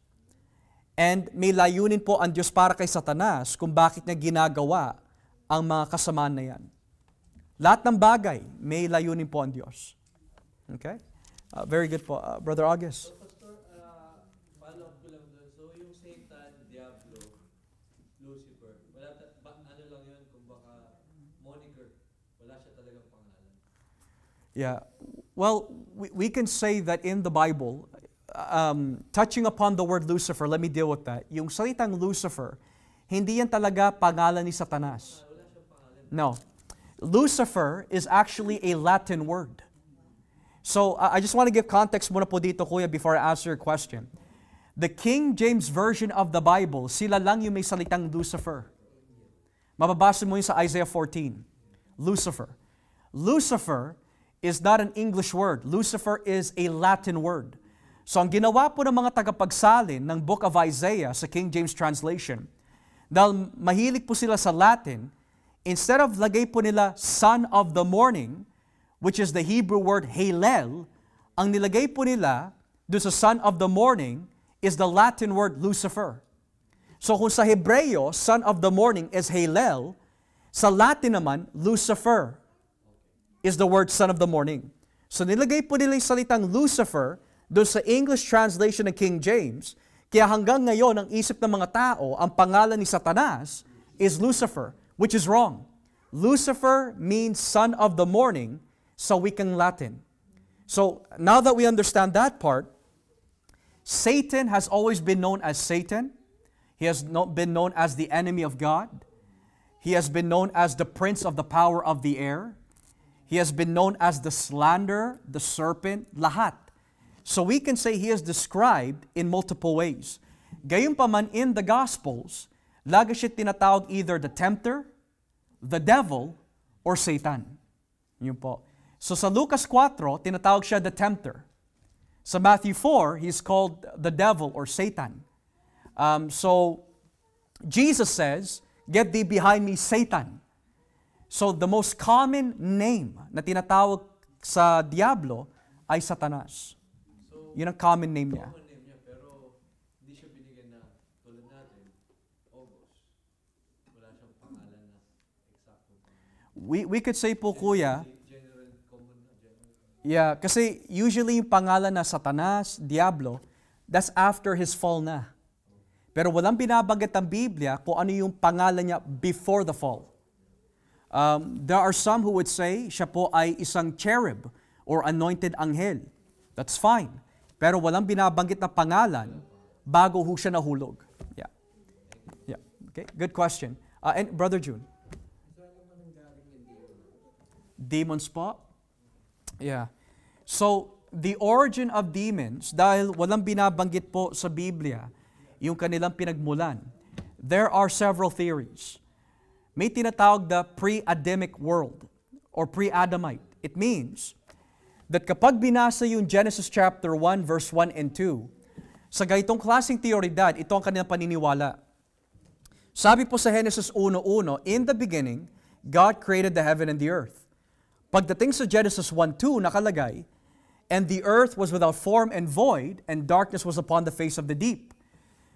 and may layunin po ang Diyos para kay Satanas kung bakit niya ginagawa ang mga kasamaan na yan. Lahat ng bagay, may layunin po ang Diyos. Okay? Very good po. Brother August. So, Pastor, follow-up ko lang doon. So, yung Satan, Diablo, Lucifer, ano lang yun, kung baka moniker, wala siya talagang pangalan. Yeah. Well, we can say that in the Bible, touching upon the word Lucifer, let me deal with that. Yung salitang Lucifer, hindi yan talaga pangalan ni Satanas. Wala siyang pangalan. No. Lucifer is actually a Latin word. So, I just want to give context muna po dito, Kuya, before I answer your question. The King James Version of the Bible, sila lang yung may salitang Lucifer. Mababasa mo yun sa Isaiah 14. Lucifer. Lucifer is not an English word. Lucifer is a Latin word. So, ang ginawa po ng mga tagapagsalin ng Book of Isaiah sa King James Translation, dahil mahilig po sila sa Latin, instead of lagay po nila son of the morning, which is the Hebrew word Halel, ang nilagay po nila doon sa son of the morning is the Latin word Lucifer. So kung sa Hebreo, son of the morning is Halel, sa Latin naman, Lucifer is the word son of the morning. So nilagay po nila yung salitang Lucifer doon sa English translation ng King James, kaya hanggang ngayon, ang isip ng mga tao, ang pangalan ni Satanas is Lucifer, which is wrong. Lucifer means son of the morning sa wikang Latin. So now that we understand that part, Satan has always been known as Satan. He has been known as the enemy of God. He has been known as the prince of the power of the air. He has been known as the slanderer, the serpent, lahat. So we can say he is described in multiple ways. Gayunpaman in the Gospels, lagi siya tinatawag either the tempter, the devil, or Satan. Yun po. So sa Lucas 4, tinatawag siya the tempter. Sa Matthew 4, he's called the devil or Satan. So Jesus says, "Get thee behind me, Satan." So the most common name na tinatawag sa Diablo ay Satanas. Yun ang common name niya. Common name niya, pero hindi siya binigyan na tulad natin, August. Wala siyang pangalan na exact pangalan. We could say po, Kuya, General, common na, general. yeah, kasi usually yung pangalan na Satanas, Diablo, that's after his fall na. Pero walang binabanggit ang Biblia kung ano yung pangalan niya before the fall. There are some who would say siya po ay isang cherub or anointed anghel. That's fine. Pero walang binabanggit na pangalan bago ho siya nahulog. Yeah. Yeah. Okay, good question. And Brother June? Demons po? Yeah. So, the origin of demons, dahil walang binabanggit po sa Biblia, yung kanilang pinagmulan, there are several theories. May tinatawag the pre-Adamic world or pre-Adamite. It means that kapag binasa yung Genesis chapter 1, verse 1 and 2, sa ganitong klaseng teoridad, ito ang kanilang paniniwala. Sabi po sa Genesis 1:1, "In the beginning, God created the heaven and the earth." Pagdating sa Genesis 1:2, nakalagay, "And the earth was without form and void, and darkness was upon the face of the deep."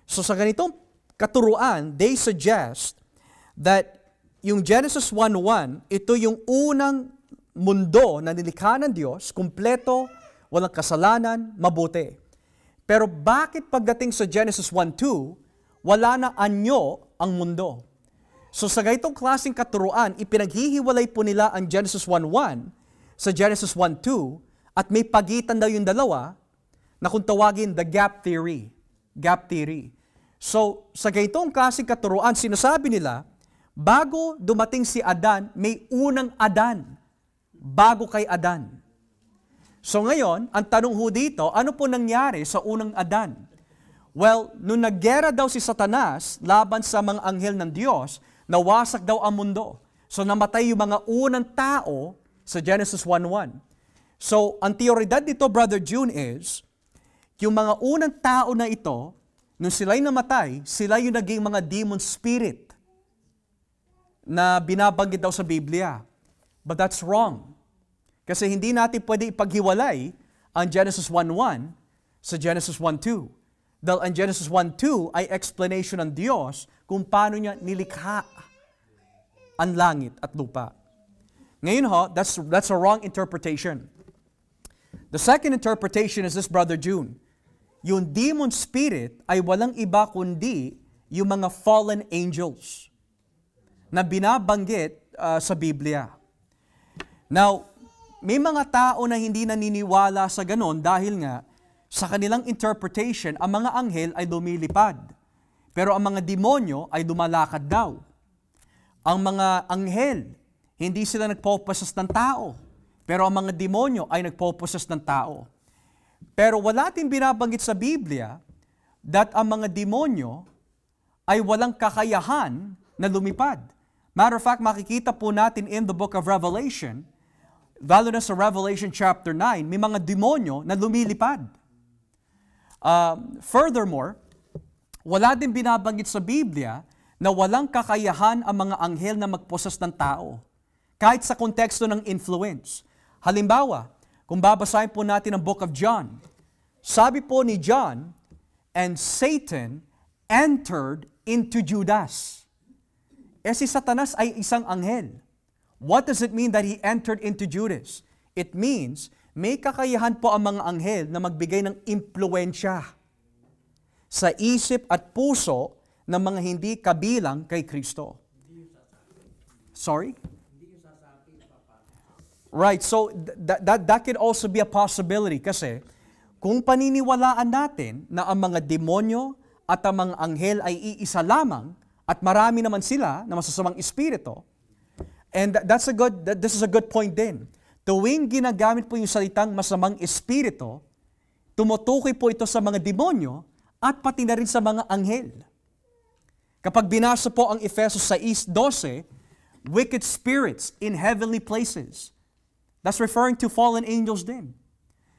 So sa ganitong katuruan, they suggest that yung Genesis 1:1, ito yung unang mundo na nilikha ng Diyos, kumpleto, walang kasalanan, mabuti. Pero bakit pagdating sa Genesis 1:2, wala na anyo ang mundo? So sa ganitong klaseng katuruan, ipinaghihiwalay po nila ang Genesis 1:1 sa Genesis 1:2 at may pagitan daw yung dalawa na kung tawagin the gap theory. Gap theory. So sa ganitong klaseng katuruan, sinasabi nila, bago dumating si Adan, may unang Adan bago kay Adan. So ngayon, ang tanong ho dito, ano po nangyari sa unang Adan? Well, nung naggera daw si Satanas laban sa mga anghel ng Diyos, nawasak daw ang mundo. So namatay yung mga unang tao sa Genesis 1:1. So ang teoridad dito, Brother June, is yung mga unang tao na ito, nung sila'y namatay, sila yung naging mga demon spirit na binabanggit daw sa Biblia. But that's wrong. Kasi hindi natin pwede ipaghiwalay ang Genesis 1:1 sa Genesis 1:2. Dahil ang Genesis 1:2 ay explanation ng Diyos kung paano niya nilikha ang langit at lupa. Ngayon ho, that's a wrong interpretation. The second interpretation is this, Brother June. Yung demon spirit ay walang iba kundi yung mga fallen angels na binabanggit sa Biblia. Now, may mga tao na hindi naniniwala sa ganon dahil nga sa kanilang interpretation, ang mga anghel ay lumilipad. Pero ang mga demonyo ay lumalakad daw. Ang mga anghel, hindi sila nagpoposes ng tao. Pero ang mga demonyo ay nagpoposes ng tao. Pero wala din binabanggit sa Biblia that ang mga demonyo ay walang kakayahan na lumipad. Matter of fact, makikita po natin in the book of Revelation, lalo na sa Revelation chapter 9, may mga demonyo na lumilipad. Furthermore, wala din binabanggit sa Biblia na walang kakayahan ang mga anghel na magposes ng tao. Kahit sa konteksto ng influence. Halimbawa, kung babasahin po natin ang Book of John, sabi po ni John, and Satan entered into Judas. Si Satanas ay isang anghel. What does it mean that he entered into Judas? It means may kakayahan po ang mga anghel na magbigay ng impluensya sa isip at puso ng mga hindi kabilang kay Kristo. Sorry? Right, so that can also be a possibility kasi kung paniniwalaan natin na ang mga demonyo at ang mga anghel ay iisa lamang at marami naman sila na masasamang espiritu, and this is a good point din. Tuwing ginagamit po yung salitang masamang espiritu, tumutukoy po ito sa mga demonyo at pati na rin sa mga anghel. Kapag binasa po ang Efesos 6:12, wicked spirits in heavenly places. That's referring to fallen angels din.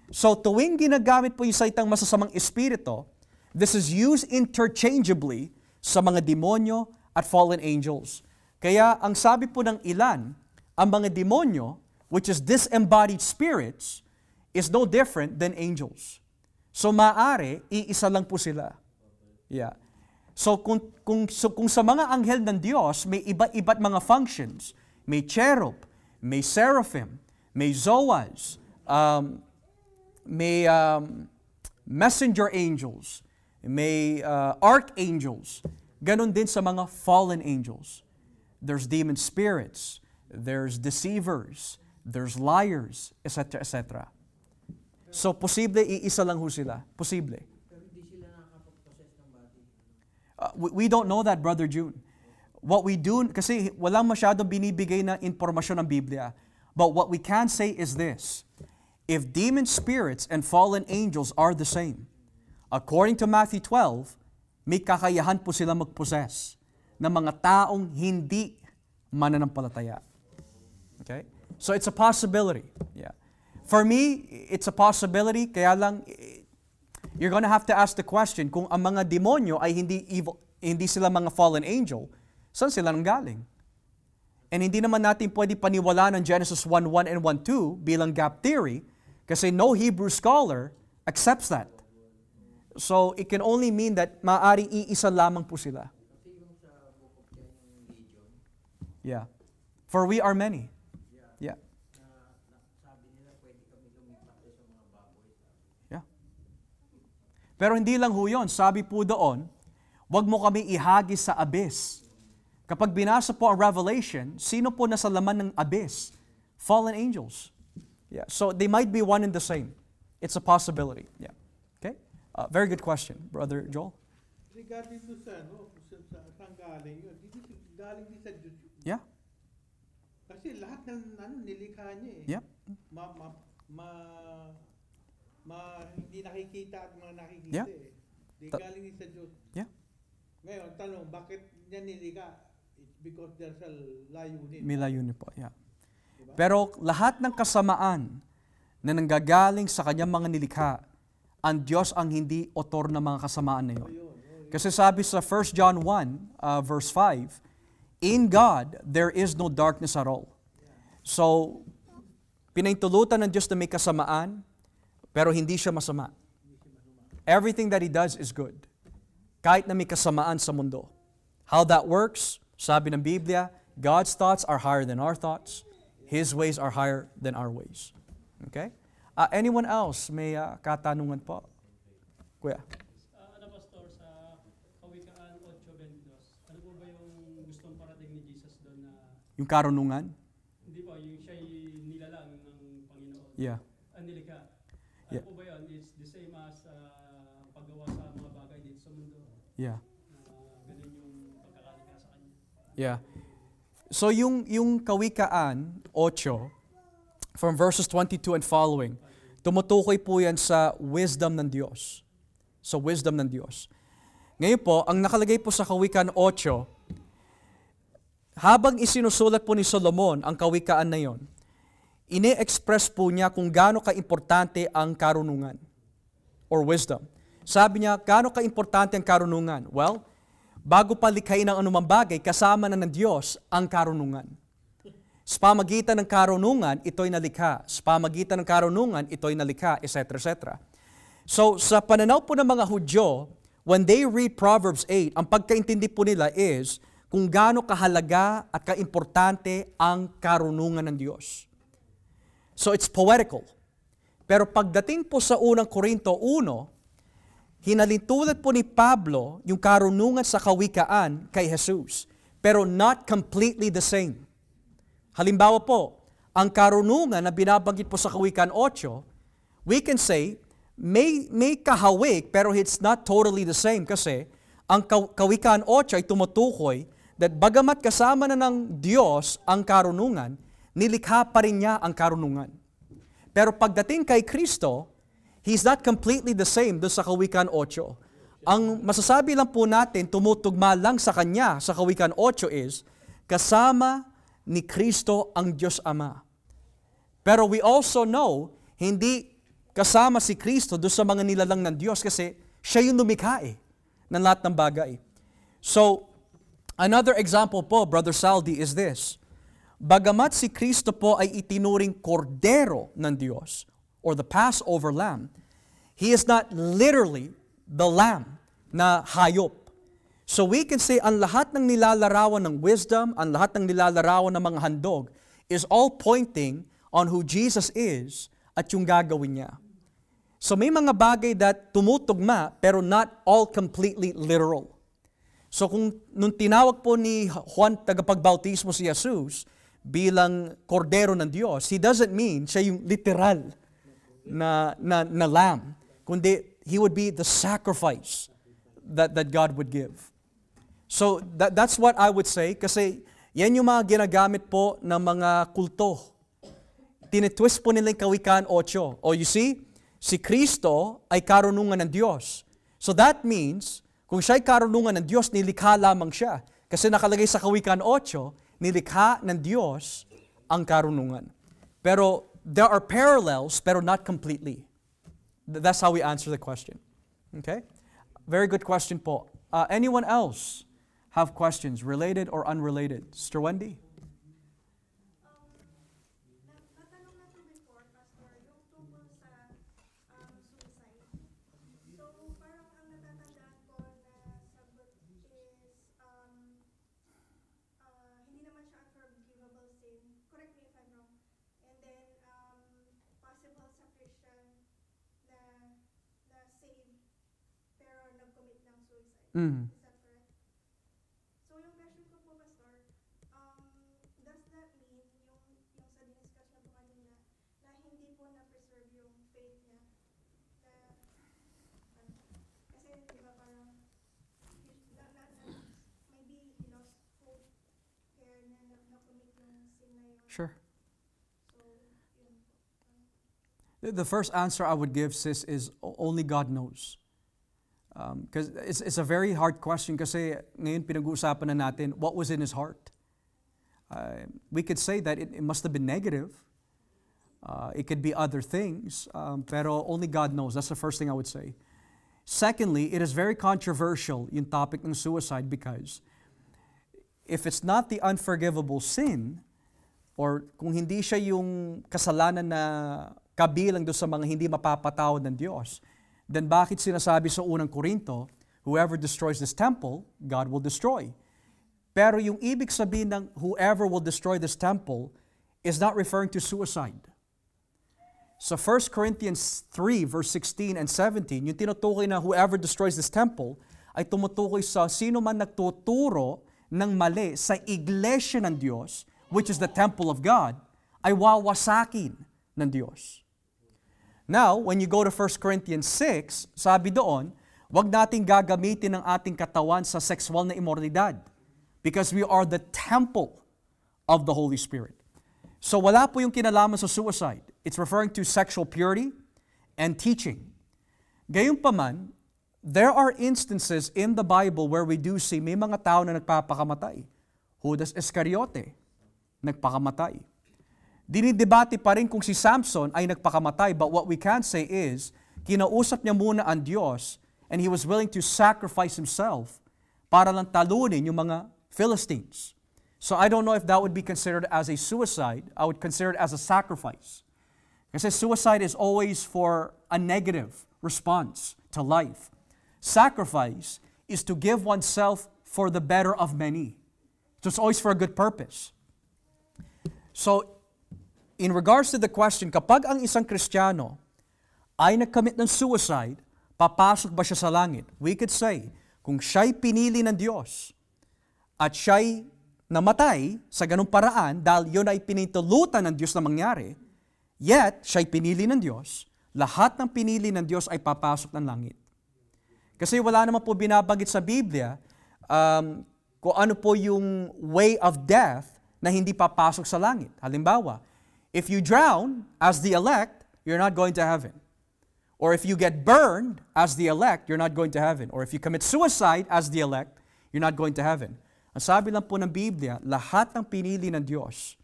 So tuwing ginagamit po yung salitang masasamang espiritu, this is used interchangeably sa mga demonyo at fallen angels. Kaya ang sabi po ng ilan, ang mga demonyo, which is disembodied spirits, is no different than angels. So maaari, iisa lang po sila. Yeah. So kung sa mga anghel ng Diyos, may iba-iba't mga functions. May cherub, may seraphim, may zoas, may messenger angels, may archangels. Ganon din sa mga fallen angels. There's demon spirits, there's deceivers, there's liars, etc., etc. So, posible, iisa lang ho sila. Posible. Pero hindi sila nakakapag-possess ng body. We don't know that, Brother June. What we do, kasi walang masyadong binibigay na impormasyon ng Biblia. But what we can say is this. If demon spirits and fallen angels are the same, according to Matthew 12, may kakayahan po sila mag-possess ng mga taong hindi mananampalataya. Okay? So it's a possibility. Yeah. For me, it's a possibility, kaya lang, you're gonna have to ask the question, kung ang mga demonyo ay hindi evil, hindi sila mga fallen angel, saan sila nanggaling? And hindi naman natin pwede paniwalaan ng Genesis 1:1 and 1:2 bilang gap theory, kasi no Hebrew scholar accepts that. So it can only mean that maaaring iisa lamang po sila. Kasi yung sa Book of John, yung Legion, Yeah. For we are many. Yeah. sabi nila pwede kami lumipat sa mga baboy. Yeah. Pero hindi lang ho yun. Sabi po doon, wag mo kami ihagis sa abyss. Kapag binasa po ang Revelation, sino po nasa laman ng abyss? Fallen angels. Yeah. So they might be one and the same. It's a possibility. Yeah. Okay? Very good question, Brother Joel. Regarding to sa, saan galing yun? Galing din sa Diyos. Yeah. Kasi lahat ng nilikha niya eh. Yep. Hindi nakikita at mga nakikita Yeah. eh. Di galing din sa Diyos. Yeah. Ngayon, tanong, bakit niya nilikha? It's because there's a layunin. May layunin po. Yeah. Diba? Pero lahat ng kasamaan na nanggagaling sa kanyang mga nilikha, ang Diyos ang hindi otor ng mga kasamaan na yun. Kasi sabi sa 1 John 1, verse 5, in God, there is no darkness at all. So, pinahintulutan ng Diyos na may kasamaan, pero hindi siya masama. Everything that He does is good. Kahit na may kasamaan sa mundo. How that works, sabi ng Biblia, God's thoughts are higher than our thoughts. His ways are higher than our ways. Okay? Anyone else may katanungan po? Kuya. Pastor, sa Kawikaan 8:22, ano po ba yung gustong parating ni Jesus doon na... Yung karunungan? Hindi po, yung siya'y nilalang ng Panginoon. Yeah. Nilikha. Ano Yeah. po ba yun? It's the same as paggawa sa mga bagay dito sa mundo. Yeah. Ganun yung pagkakalikha sa Kanya. Yeah. So yung Kawikaan 8, from verses 22 and following, tumutukoy po yan sa wisdom ng Diyos. Sa wisdom ng Diyos. Ngayon po, ang nakalagay po sa Kawikaan 8, habang isinusulat po ni Solomon ang Kawikaan na yon, ine-express po niya kung gaano ka-importante ang karunungan or wisdom. Sabi niya, gaano ka-importante ang karunungan? Well, bago palikhain ang anumang bagay, kasama na ng Diyos ang karunungan. Sa pamagitan ng karunungan, ito'y nalikha. Sa pamagitan ng karunungan, ito'y nalikha, etc. etc. So, sa pananaw po ng mga Hudyo, when they read Proverbs 8, ang pagkaintindi po nila is kung gaano kahalaga at kaimportante ang karunungan ng Diyos. So, it's poetical. Pero pagdating po sa unang Korinto 1, hinalintulad po ni Pablo yung karunungan sa kawikaan kay Jesus, pero not completely the same. Halimbawa po, ang karunungan na binabanggit po sa kawikaan 8, we can say, may kahawig pero it's not totally the same kasi ang kawikaan 8 ay tumutukoy that bagamat kasama na ng Diyos ang karunungan, nilikha pa rin niya ang karunungan. Pero pagdating kay Kristo, He's not completely the same doon sa kawikaan 8. Ang masasabi lang po natin, tumutugma lang sa Kanya sa kawikaan 8 is, kasama ni Kristo ang Diyos Ama. Pero we also know, hindi kasama si Kristo doon sa mga nilalang ng Diyos kasi siya yung lumikha ng lahat ng bagay. So, another example po, Brother Saldi, is this. Bagamat si Kristo po ay itinuring kordero ng Diyos, or the Passover lamb, He is not literally the lamb na hayop. So we can say, ang lahat ng nilalarawan ng wisdom, ang lahat ng nilalarawan ng mga handog, is all pointing on who Jesus is at yung gagawin niya. So may mga bagay that tumutugma, pero not all completely literal. So kung nung tinawag po ni Juan tagapagbautismo si Jesus bilang kordero ng Diyos, He doesn't mean siya yung literal na lamb, kundi He would be the sacrifice that God would give. So that's what I would say, kasi yan yung mga ginagamit po ng mga kulto. Tinitwist po nila yung kawikaan 8. Oh, you see, si Kristo ay karunungan ng Diyos. So that means, kung siya ay karunungan ng Diyos, nilikha lamang siya. Kasi nakalagay sa kawikaan 8, nilikha ng Diyos ang karunungan. Pero there are parallels, pero not completely. That's how we answer the question. Okay? Very good question po. Anyone else have questions, related or unrelated? Sister Wendy? Natanong natin before, Pastor, yung tungkol sa suicide. So, parang ang natatandaan ko na sagot is, hindi naman siya unforgivable sin. Correct me if I'm wrong. And then, possible sa Christian na save, pero nag-commit ng suicide. Mm. Is that correct? So, yung question ko po, Pastor, does that mean yung sa diniscuss na po kanina, na hindi po na-preserve yung faith niya? Na, kasi, di ba, parang, maybe he lost hope, kaya niya na-commit yung sin na yun. Sure. So, yun po. The first answer I would give, sis, is only God knows. Because it's a very hard question kasi ngayon pinag-uusapan na natin what was in his heart. We could say that it must have been negative. It could be other things, pero only God knows. That's the first thing I would say. Secondly, it is very controversial yung topic ng suicide because if it's not the unforgivable sin, or kung hindi siya yung kasalanan na kabilang doon sa mga hindi mapapatawad ng Diyos, then bakit sinasabi sa unang Korinto, whoever destroys this temple, God will destroy. Pero yung ibig sabihin ng whoever will destroy this temple is not referring to suicide. So 1 Corinthians 3 verse 16 and 17, yung tinutukoy na whoever destroys this temple ay tumutukoy sa sino man nagtuturo ng mali sa iglesia ng Diyos, which is the temple of God, ay wawasakin ng Diyos. Now, when you go to 1 Corinthians 6, sabi doon, wag nating gagamitin ang ating katawan sa sexual na immoralidad because we are the temple of the Holy Spirit. So wala po yung kinalaman sa suicide. It's referring to sexual purity and teaching. Gayunpaman, there are instances in the Bible where we do see may mga tao na nagpapakamatay. Judas Iscariote, nagpakamatay. Dinidebate pa rin kung si Samson ay nagpakamatay, but what we can say is, kinausap niya muna ang Diyos and he was willing to sacrifice himself para lang talunin yung mga Philistines. So I don't know if that would be considered as a suicide. I would consider it as a sacrifice. Kasi suicide is always for a negative response to life. Sacrifice is to give oneself for the better of many. So it's always for a good purpose. So, in regards to the question, kapag ang isang Kristiyano ay nag-commit ng suicide, papasok ba siya sa langit? We could say, kung siya'y pinili ng Diyos at siya'y namatay sa ganung paraan dahil yun ay pinitulutan ng Diyos na mangyari, yet siya'y pinili ng Diyos, lahat ng pinili ng Diyos ay papasok ng langit. Kasi wala naman po binabanggit sa Biblia kung ano po yung way of death na hindi papasok sa langit. Halimbawa, if you drown as the elect, you're not going to heaven. Or if you get burned as the elect, you're not going to heaven. Or if you commit suicide as the elect, you're not going to heaven. Ang sabi lang po ng Biblia, lahat ng pinili ng Diyos,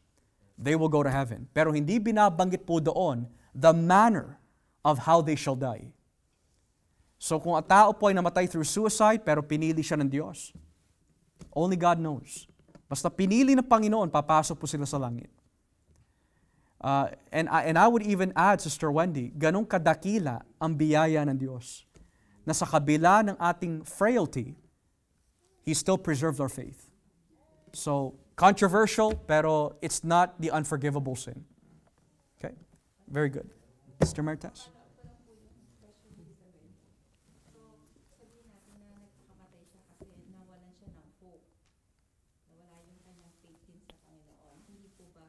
they will go to heaven. Pero hindi binabanggit po doon the manner of how they shall die. So kung ang tao po ay namatay through suicide pero pinili siya ng Diyos, only God knows. Basta pinili ng Panginoon, papasok po sila sa langit. And I would even add, Sister Wendy, ganong kadakila ang biyaya ng Diyos na sa kabila ng ating frailty, He still preserved our faith. So, controversial, pero it's not the unforgivable sin. Okay? Very good. Mr. Mertes? Sabihin natin na nagpakamatay siya kasi nawalan siya ng hope. Nawala yung kanyang faith din sa Panginoon. Hindi po ba,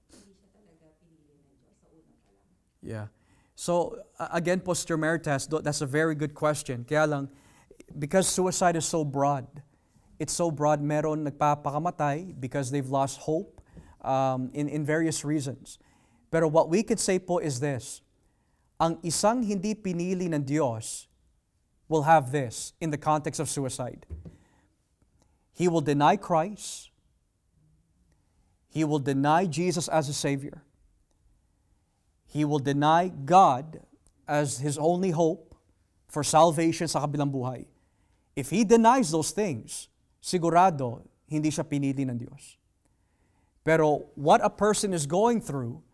hindi siya talaga pinili ng Diyos sa unang pa lang? Yeah. So, again po, Sister Mertes, that's a very good question. Kaya lang, because suicide is so broad, it's so broad, meron nagpapakamatay because they've lost hope in various reasons. Pero what we could say po is this, ang isang hindi pinili ng Diyos will have this in the context of suicide. He will deny Christ. He will deny Jesus as a Savior. He will deny God as his only hope for salvation sa kabilang buhay. If he denies those things, sigurado, hindi siya pinili ng Diyos. Pero what a person is going through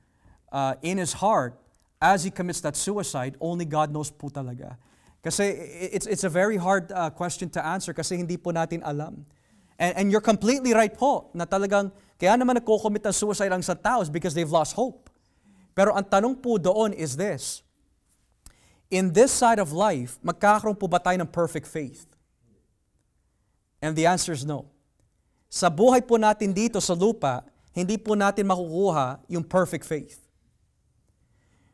in his heart as he commits that suicide, only God knows po talaga. Kasi it's a very hard question to answer kasi hindi po natin alam. And you're completely right po na talagang kaya naman nagko-commit ng suicide ang isang tao is because they've lost hope. Pero ang tanong po doon is this, in this side of life, magkakaroon po ba tayo ng perfect faith? And the answer is no. Sa buhay po natin dito sa lupa, hindi po natin makukuha yung perfect faith.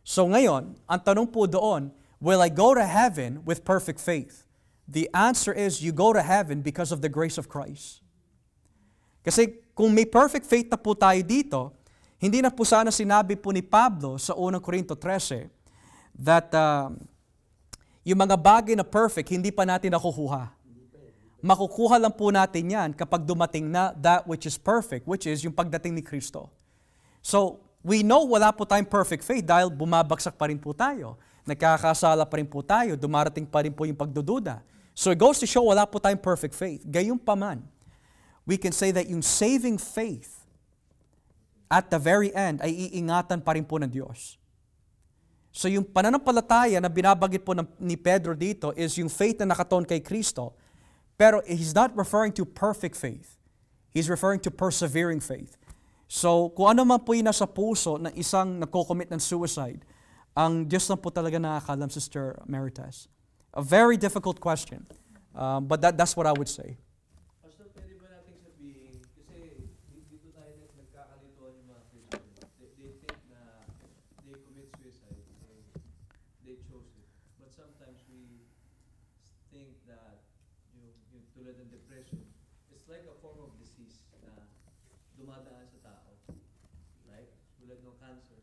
So ngayon, ang tanong po doon, will I go to heaven with perfect faith? The answer is you go to heaven because of the grace of Christ. Kasi kung may perfect faith na po tayo dito, hindi na po sana sinabi po ni Pablo sa 1 Corinto 13 that yung mga bagay na perfect, hindi pa natin nakukuha. Makukuha lang po natin yan kapag dumating na that which is perfect, which is yung pagdating ni Kristo. So, we know wala po tayong perfect faith dahil bumabagsak pa rin po tayo. Nagkakasala pa rin po tayo, dumarating pa rin po yung pagdududa. So, it goes to show wala po tayong perfect faith. Gayunpaman, we can say that yung saving faith at the very end ay iingatan pa rin po ng Diyos. So, yung pananampalataya na binabagit po ni Pedro dito is yung faith na nakatuon kay Kristo. Pero he's not referring to perfect faith. He's referring to persevering faith. So, kung ano man po yung nasa puso ng isang nagko-commit ng suicide, ang Diyos lang po talaga nakakalam, Sister Meritas. A very difficult question. But that's what I would say. Pastor, pwede ba nating sabihin, kasi dito tayo nagkakalituan yung mga Christian. They think na they commit suicide. They chose it. But sometimes we think that yung tulad ng depression, it's like a form of disease na dumadaan sa tao. Right? Tulad ng cancer.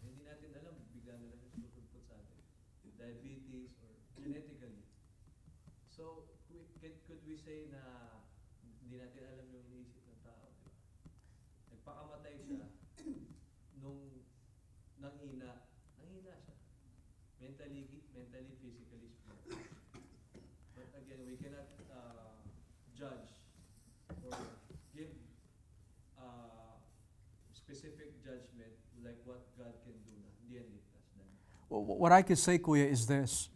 Hindi natin alam, bigla na lang susulpot sa atin. Diabetes or genetically. So, could we say na hindi natin alam yung iniisip ng tao, di ba? Nagpakamatay siya nung nanghina siya. Mentally, physically, spiritually. But again, we cannot judge or give what God can do na. Hindi yan ligtas na. What I could say, Kuya, is this.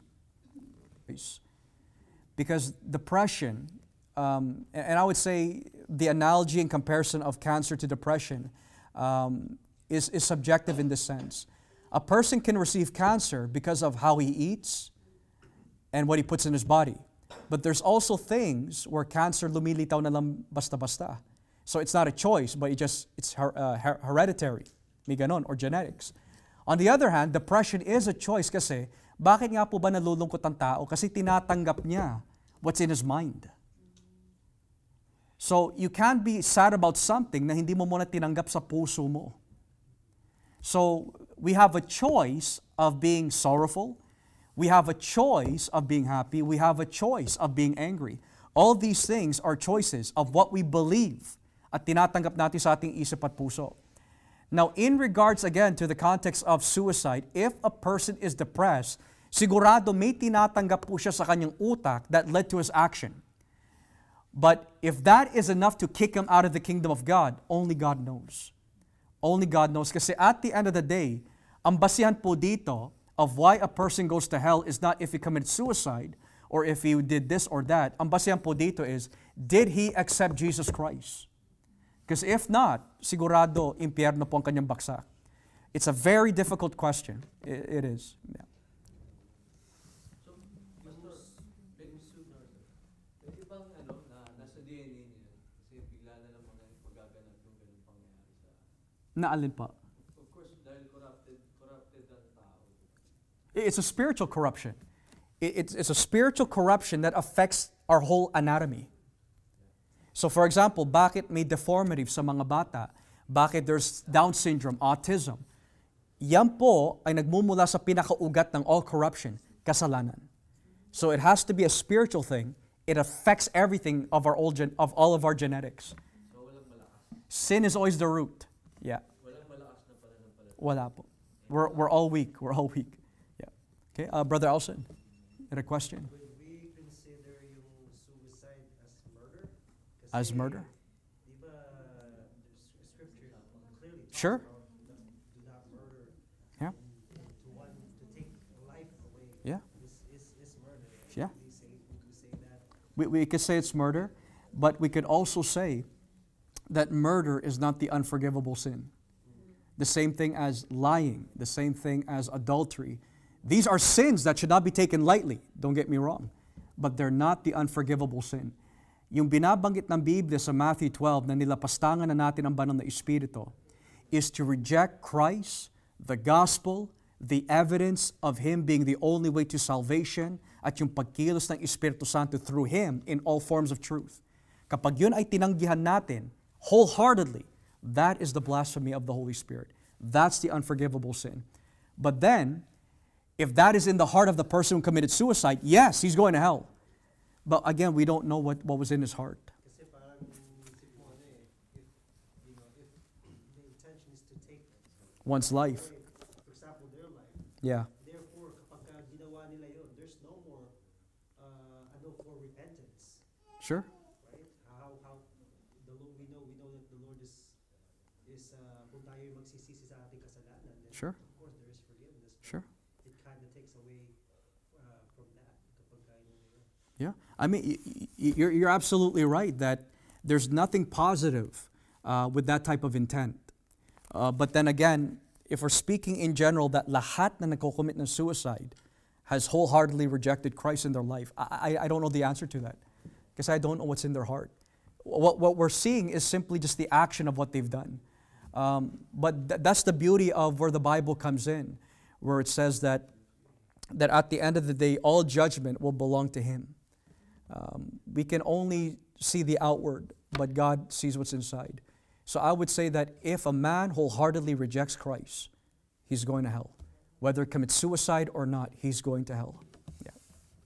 Because depression, and I would say the analogy and comparison of cancer to depression is subjective in this sense. A person can receive cancer because of how he eats and what he puts in his body. But there's also things where cancer lumilitaw na lang basta-basta. So it's not a choice, but it's hereditary, may ganon, or genetics. On the other hand, depression is a choice kasi bakit nga po ba nalulungkot ang tao? Kasi tinatanggap niya what's in his mind. So you can't be sad about something na hindi mo muna tinanggap sa puso mo. So we have a choice of being sorrowful. We have a choice of being happy. We have a choice of being angry. All these things are choices of what we believe at tinatanggap natin sa ating isip at puso. Now, in regards again to the context of suicide, if a person is depressed, sigurado may tinatanggap po siya sa kanyang utak that led to his action. But if that is enough to kick him out of the kingdom of God, only God knows. Only God knows. Kasi at the end of the day, ang basihan po dito of why a person goes to hell is not if he committed suicide or if he did this or that. Ang basihan po dito is, did he accept Jesus Christ? Because if not, sigurado, impyerno po ang kanyang baksak. It's a very difficult question. It is. Yeah. So, Pastor, pwede bang na nasa DNA niya, kasi bigla na lang mga magaganap yung ganun pangyayari sa... Naalin pa? Of course, dahil corrupted ang tao. It's a spiritual corruption. It's a spiritual corruption that affects our whole anatomy. So for example, bakit may deformity sa mga bata? Bakit there's Down syndrome, autism? Yan po ay nagmumula sa pinakaugat ng all corruption, kasalanan. So it has to be a spiritual thing. It affects everything of all of our genetics. So walang malakas. Sin is always the root. Yeah. Walang malakas na pananampalataya. Wala po. We're all weak. We're all weak. Yeah. Okay, Brother Elson, you had a question? Would we consider yung suicide as murder? As murder? Di ba, there's scripture clearly talks Sure. about do not murder. Yeah. And to want to take life away Yeah. is murder. Yeah. Would we say that? We could say it's murder, but we could also say that murder is not the unforgivable sin. The same thing as lying, the same thing as adultery. These are sins that should not be taken lightly, don't get me wrong, but they're not the unforgivable sin. Yung binabanggit ng Biblia sa Matthew 12 na nilapastangan na natin ang banal na Espiritu is to reject Christ, the gospel, the evidence of Him being the only way to salvation, at yung pagkilos ng Espiritu Santo through Him in all forms of truth. Kapag yun ay tinanggihan natin wholeheartedly, that is the blasphemy of the Holy Spirit. That's the unforgivable sin. But then, if that is in the heart of the person who committed suicide, yes, he's going to hell. But again, we don't know what was in his heart. Kasi parang isip mo if the intention is to take One's life. for example, their life. Yeah. Therefore, kapag ginawa nila yun, there's no more for repentance, Sure. right? How the Lord, we know that the Lord is kung tayo magsisisi sa ating kasalanan, then Sure. of course there is forgiveness. But Sure. it kind of takes away from that kapag kaya nila. Yeah. I mean, you're absolutely right that there's nothing positive with that type of intent. But then again, if we're speaking in general that lahat na nagko-commit ng suicide has wholeheartedly rejected Christ in their life, I don't know the answer to that because I don't know what's in their heart. What we're seeing is simply just the action of what they've done. But that's the beauty of where the Bible comes in, where it says that at the end of the day, all judgment will belong to Him. We can only see the outward, but God sees what's inside. So I would say that if a man wholeheartedly rejects Christ, he's going to hell. Whether he commits suicide or not, he's going to hell. Yeah.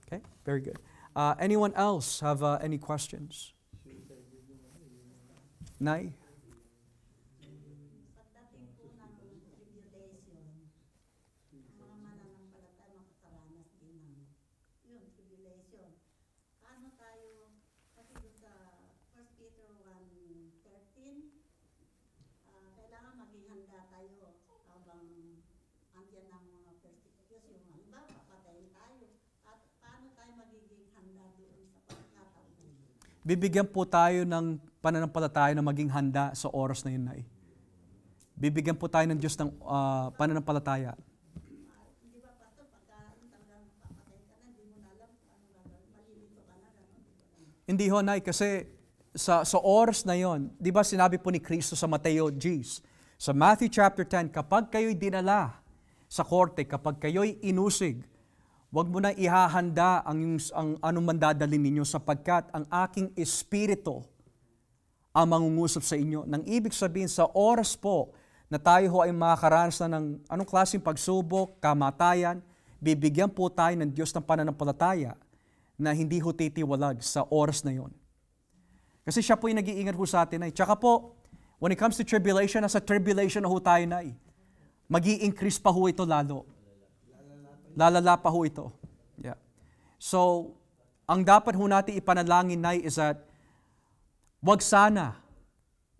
Okay, very good. Anyone else have any questions? Nay? Pagdating po ng tribulation, ang mga mananampalataya makakaranas din ng yun, tribulation. Paano tayo, kasi doon sa 1 Peter 1:13, kailangan maging handa tayo habang andyan ng mga persecution, halimbawa, papatayin tayo. At paano tayo magiging handa doon sa pagkakataon na yun? Bibigyan po tayo ng pananampalataya na maging handa sa oras na yun, Nay. Bibigyan po tayo ng Diyos ng pananampalataya. Di ba, Pastor, pagka talagang papatayin ka na, hindi mo na alam kung ano gagawin, malilito ka na, gano'n. Hindi ho, Nay, kasi sa oras na yon, di ba sinabi po ni Kristo sa Mateo Gs, sa Matthew chapter 10, kapag kayo'y dinala sa korte, kapag kayo'y inusig, huwag mo na ihahanda ang anong mandadalin ninyo sapagkat ang aking espiritu ang mangungusap sa inyo. Nang ibig sabihin, sa oras po na tayo ho ay makakaranas na ng anong klaseng pagsubok, kamatayan, bibigyan po tayo ng Diyos ng pananampalataya na hindi ho titiwalag sa oras na yon. Kasi siya po yung nag-iingat po sa atin. Tsaka po, when it comes to tribulation, nasa tribulation na ho tayo na mag-i-increase pa ho ito lalo. Lalala pa ho ito. Yeah. So, ang dapat ho natin ipanalangin na is that wag sana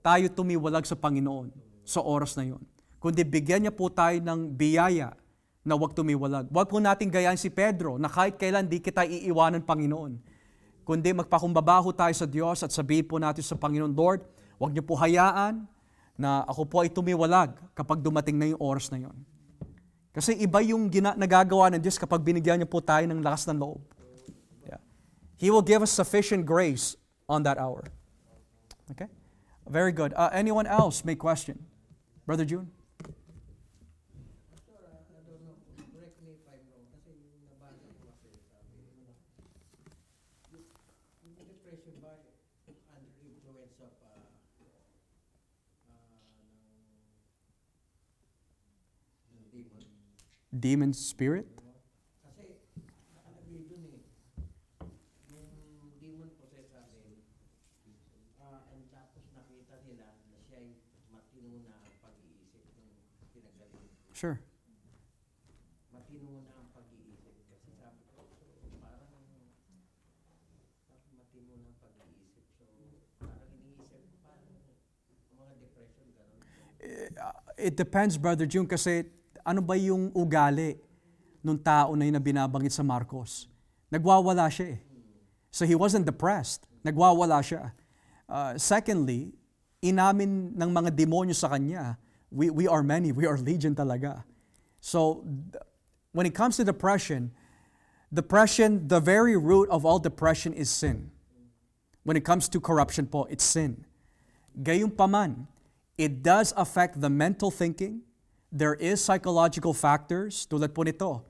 tayo tumiwalag sa Panginoon sa oras na yon. Kundi bigyan niya po tayo ng biyaya na wag tumiwalag. Wag po natin gayahin si Pedro na kahit kailan di kita iiwanan, Panginoon. Kundi magpakumbaba ho tayo sa Diyos at sabihin po natin sa Panginoon, Lord, wag niyo po hayaan na ako po ay tumiwalag kapag dumating na yung oras na yon. Kasi iba yung nagagawa ng Diyos kapag binigyan niyo po tayo ng lakas ng loob. Yeah. He will give us sufficient grace on that hour. Okay? Very good. Anyone else may question? Brother June? Pastor, I don't know, correct me if I'm wrong, kasi yung nabasa ko kasi sabi, yung depression ba under influence of ng demon? Demon spirit? Kasi nakalagay dun yung demon possessed sabi, and tapos nakita nila na siya ay matino na ang pag-iisip ng pinagaling. Sure. Matino na ang pag-iisip kasi sabi ko, so parang matino na ang pag-iisip. So parang iniisip parang mga depression gano'n. It depends, Brother June, kasi ano ba yung ugali nung tao na yun na binabanggit sa Marcos? Nagwawala siya eh. So he wasn't depressed. Nagwawala siya. Secondly, inamin ng mga demonyo sa kanya, we are many, we are legion talaga. So when it comes to depression, the very root of all depression is sin. When it comes to corruption po, it's sin. Gayunpaman, it does affect the mental thinking. There is psychological factors tulad po nito.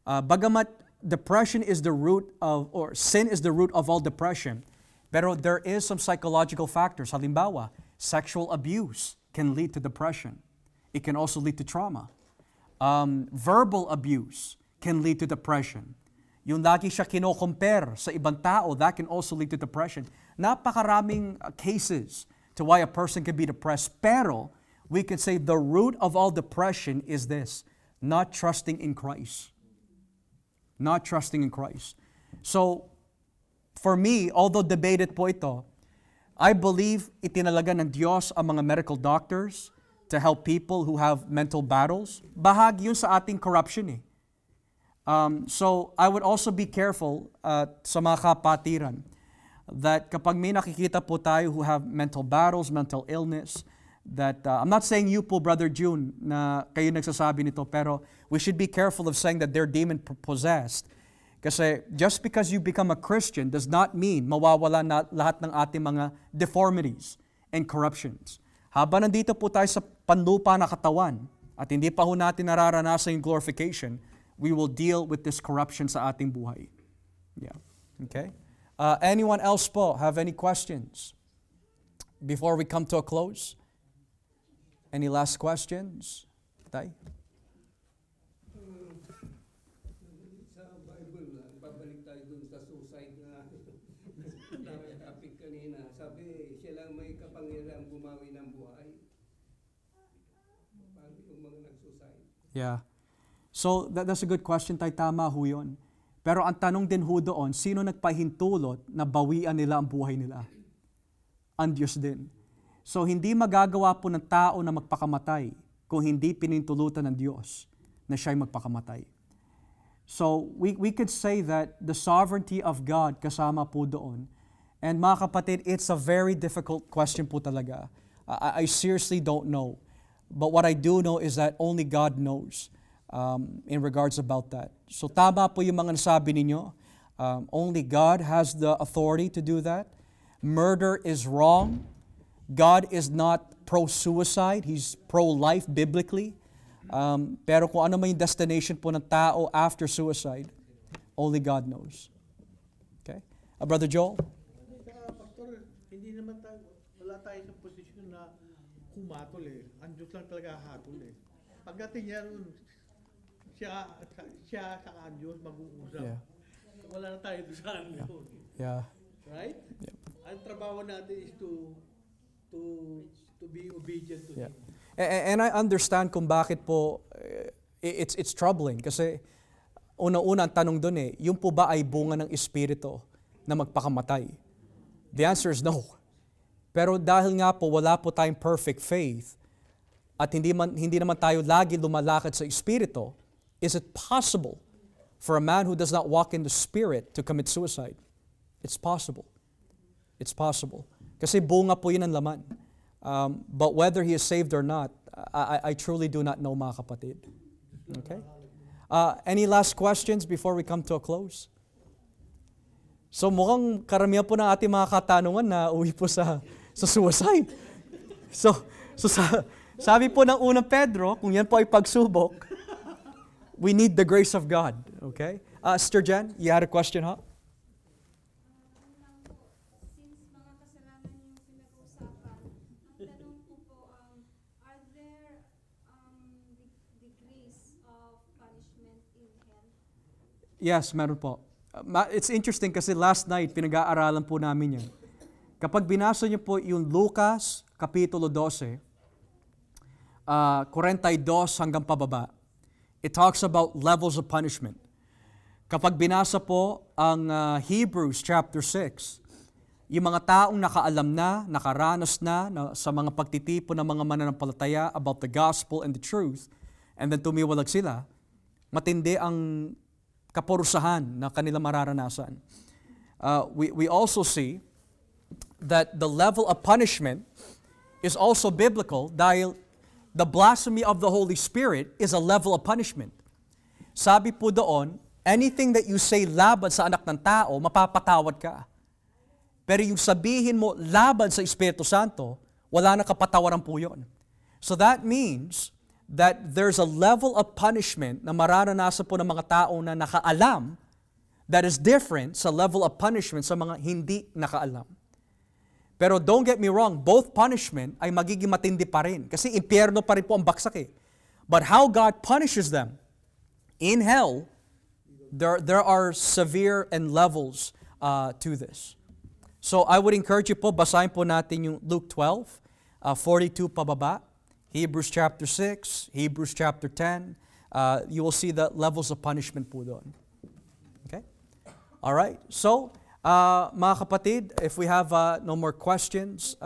Bagamat depression is the root of, or sin is the root of all depression, pero there is some psychological factors. Halimbawa, sexual abuse can lead to depression. It can also lead to trauma. Verbal abuse can lead to depression. Yung lagi siya kino-compare sa ibang tao, that can also lead to depression. Napakaraming cases to why a person can be depressed, pero we could say the root of all depression is this, not trusting in Christ. Not trusting in Christ. So, for me, although debated po ito, I believe itinalaga ng Diyos ang mga medical doctors to help people who have mental battles. Bahagi yun sa ating corruption eh. So, I would also be careful sa mga kapatiran that kapag may nakikita po tayo who have mental battles, mental illness, that I'm not saying you po, Brother June, na kayo nagsasabi nito, pero we should be careful of saying that they're demon-possessed. Kasi just because you become a Christian does not mean mawawala na lahat ng ating mga deformities and corruptions. Habang nandito po tayo sa panlupa na katawan at hindi pa ho natin nararanasan yung glorification, we will deal with this corruption sa ating buhay. Yeah. Okay? Anyone else po have any questions before we come to a close? Any last questions? Tay? Sa Bible, babalik tayo dun sa suicide na topic kanina. Sabi, siya lang may kapangyarihan bumawi ng buhay. Paano yung mga nag-suicide? Yeah. So, that's a good question, Tay. Tama ho yun. Pero ang tanong din ho doon, sino nagpahintulot na bawian nila ang buhay nila? Ang Diyos din. So, hindi magagawa po ng tao na magpakamatay kung hindi pinintulutan ng Diyos na siya'y magpakamatay. So, we could say that the sovereignty of God kasama po doon. And mga kapatid, it's a very difficult question po talaga. I seriously don't know. But what I do know is that only God knows in regards about that. So tama po yung mga nasabi ninyo. Only God has the authority to do that. Murder is wrong. God is not pro-suicide. He's pro-life biblically. Pero kung ano man yung destination po ng tao after suicide, only God knows. Okay? Brother Joel? Pastor, hindi naman tayo, wala tayo sa posisyon na humatol eh. Ang Diyos lang talaga hatol eh. Pagdating niya ron, siya sa ang Diyos mag-uusap. Yeah. Wala na tayo doon sa ano. Yeah. Right? Yep. Ang trabaho natin is to be obedient to Yeah. Him. And I understand kung bakit po it's troubling kasi una-una ang tanong doon yung po ba ay bunga ng Espiritu na magpakamatay? The answer is no. Pero dahil nga po wala po tayong perfect faith at hindi naman tayo lagi lumalakad sa Espiritu, is it possible for a man who does not walk in the Spirit to commit suicide? It's possible. It's possible. Kasi bunga po yun ang laman. But whether he is saved or not, I truly do not know, mga kapatid. Okay? Any last questions before we come to a close? So mukhang karamihan po ng ating mga katanungan na uwi po sa suicide. So sabi po ng unang Pedro, kung yan po ay pagsubok, we need the grace of God. Okay? Sister Jen, you had a question, huh? Yes, meron po. It's interesting kasi last night, pinag-aaralan po namin yan. Kapag binasa niyo po yung Lucas, Kapitulo 12, 42 hanggang pababa, it talks about levels of punishment. Kapag binasa po ang Hebrews chapter 6, yung mga taong nakaalam na, nakaranas na sa mga pagtitipon ng mga mananampalataya about the gospel and the truth, and then tumiwalag sila, matindi ang kaparusahan na kanila mararanasan. We also see that the level of punishment is also biblical dahil the blasphemy of the Holy Spirit is a level of punishment. Sabi po doon, anything that you say laban sa anak ng tao, mapapatawad ka. Pero yung sabihin mo laban sa Espiritu Santo, wala na kapatawaran po yun. So that means that there's a level of punishment na mararanasan po ng mga tao na nakaalam that is different sa level of punishment sa mga hindi nakaalam. Pero don't get me wrong, both punishment ay magiging matindi pa rin. Kasi impyerno pa rin po ang baksak eh. But how God punishes them in hell, there are severe and levels to this. So I would encourage you po, basahin po natin yung Luke 12, 42 pababa, Hebrews chapter 6, Hebrews chapter 10. You will see the levels of punishment po doon. Okay? All right. So, mga kapatid, if we have no more questions,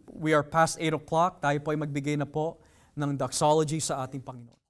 we are past 8 o'clock. Tayo po ay magbigay na po ng doxology sa ating Panginoon.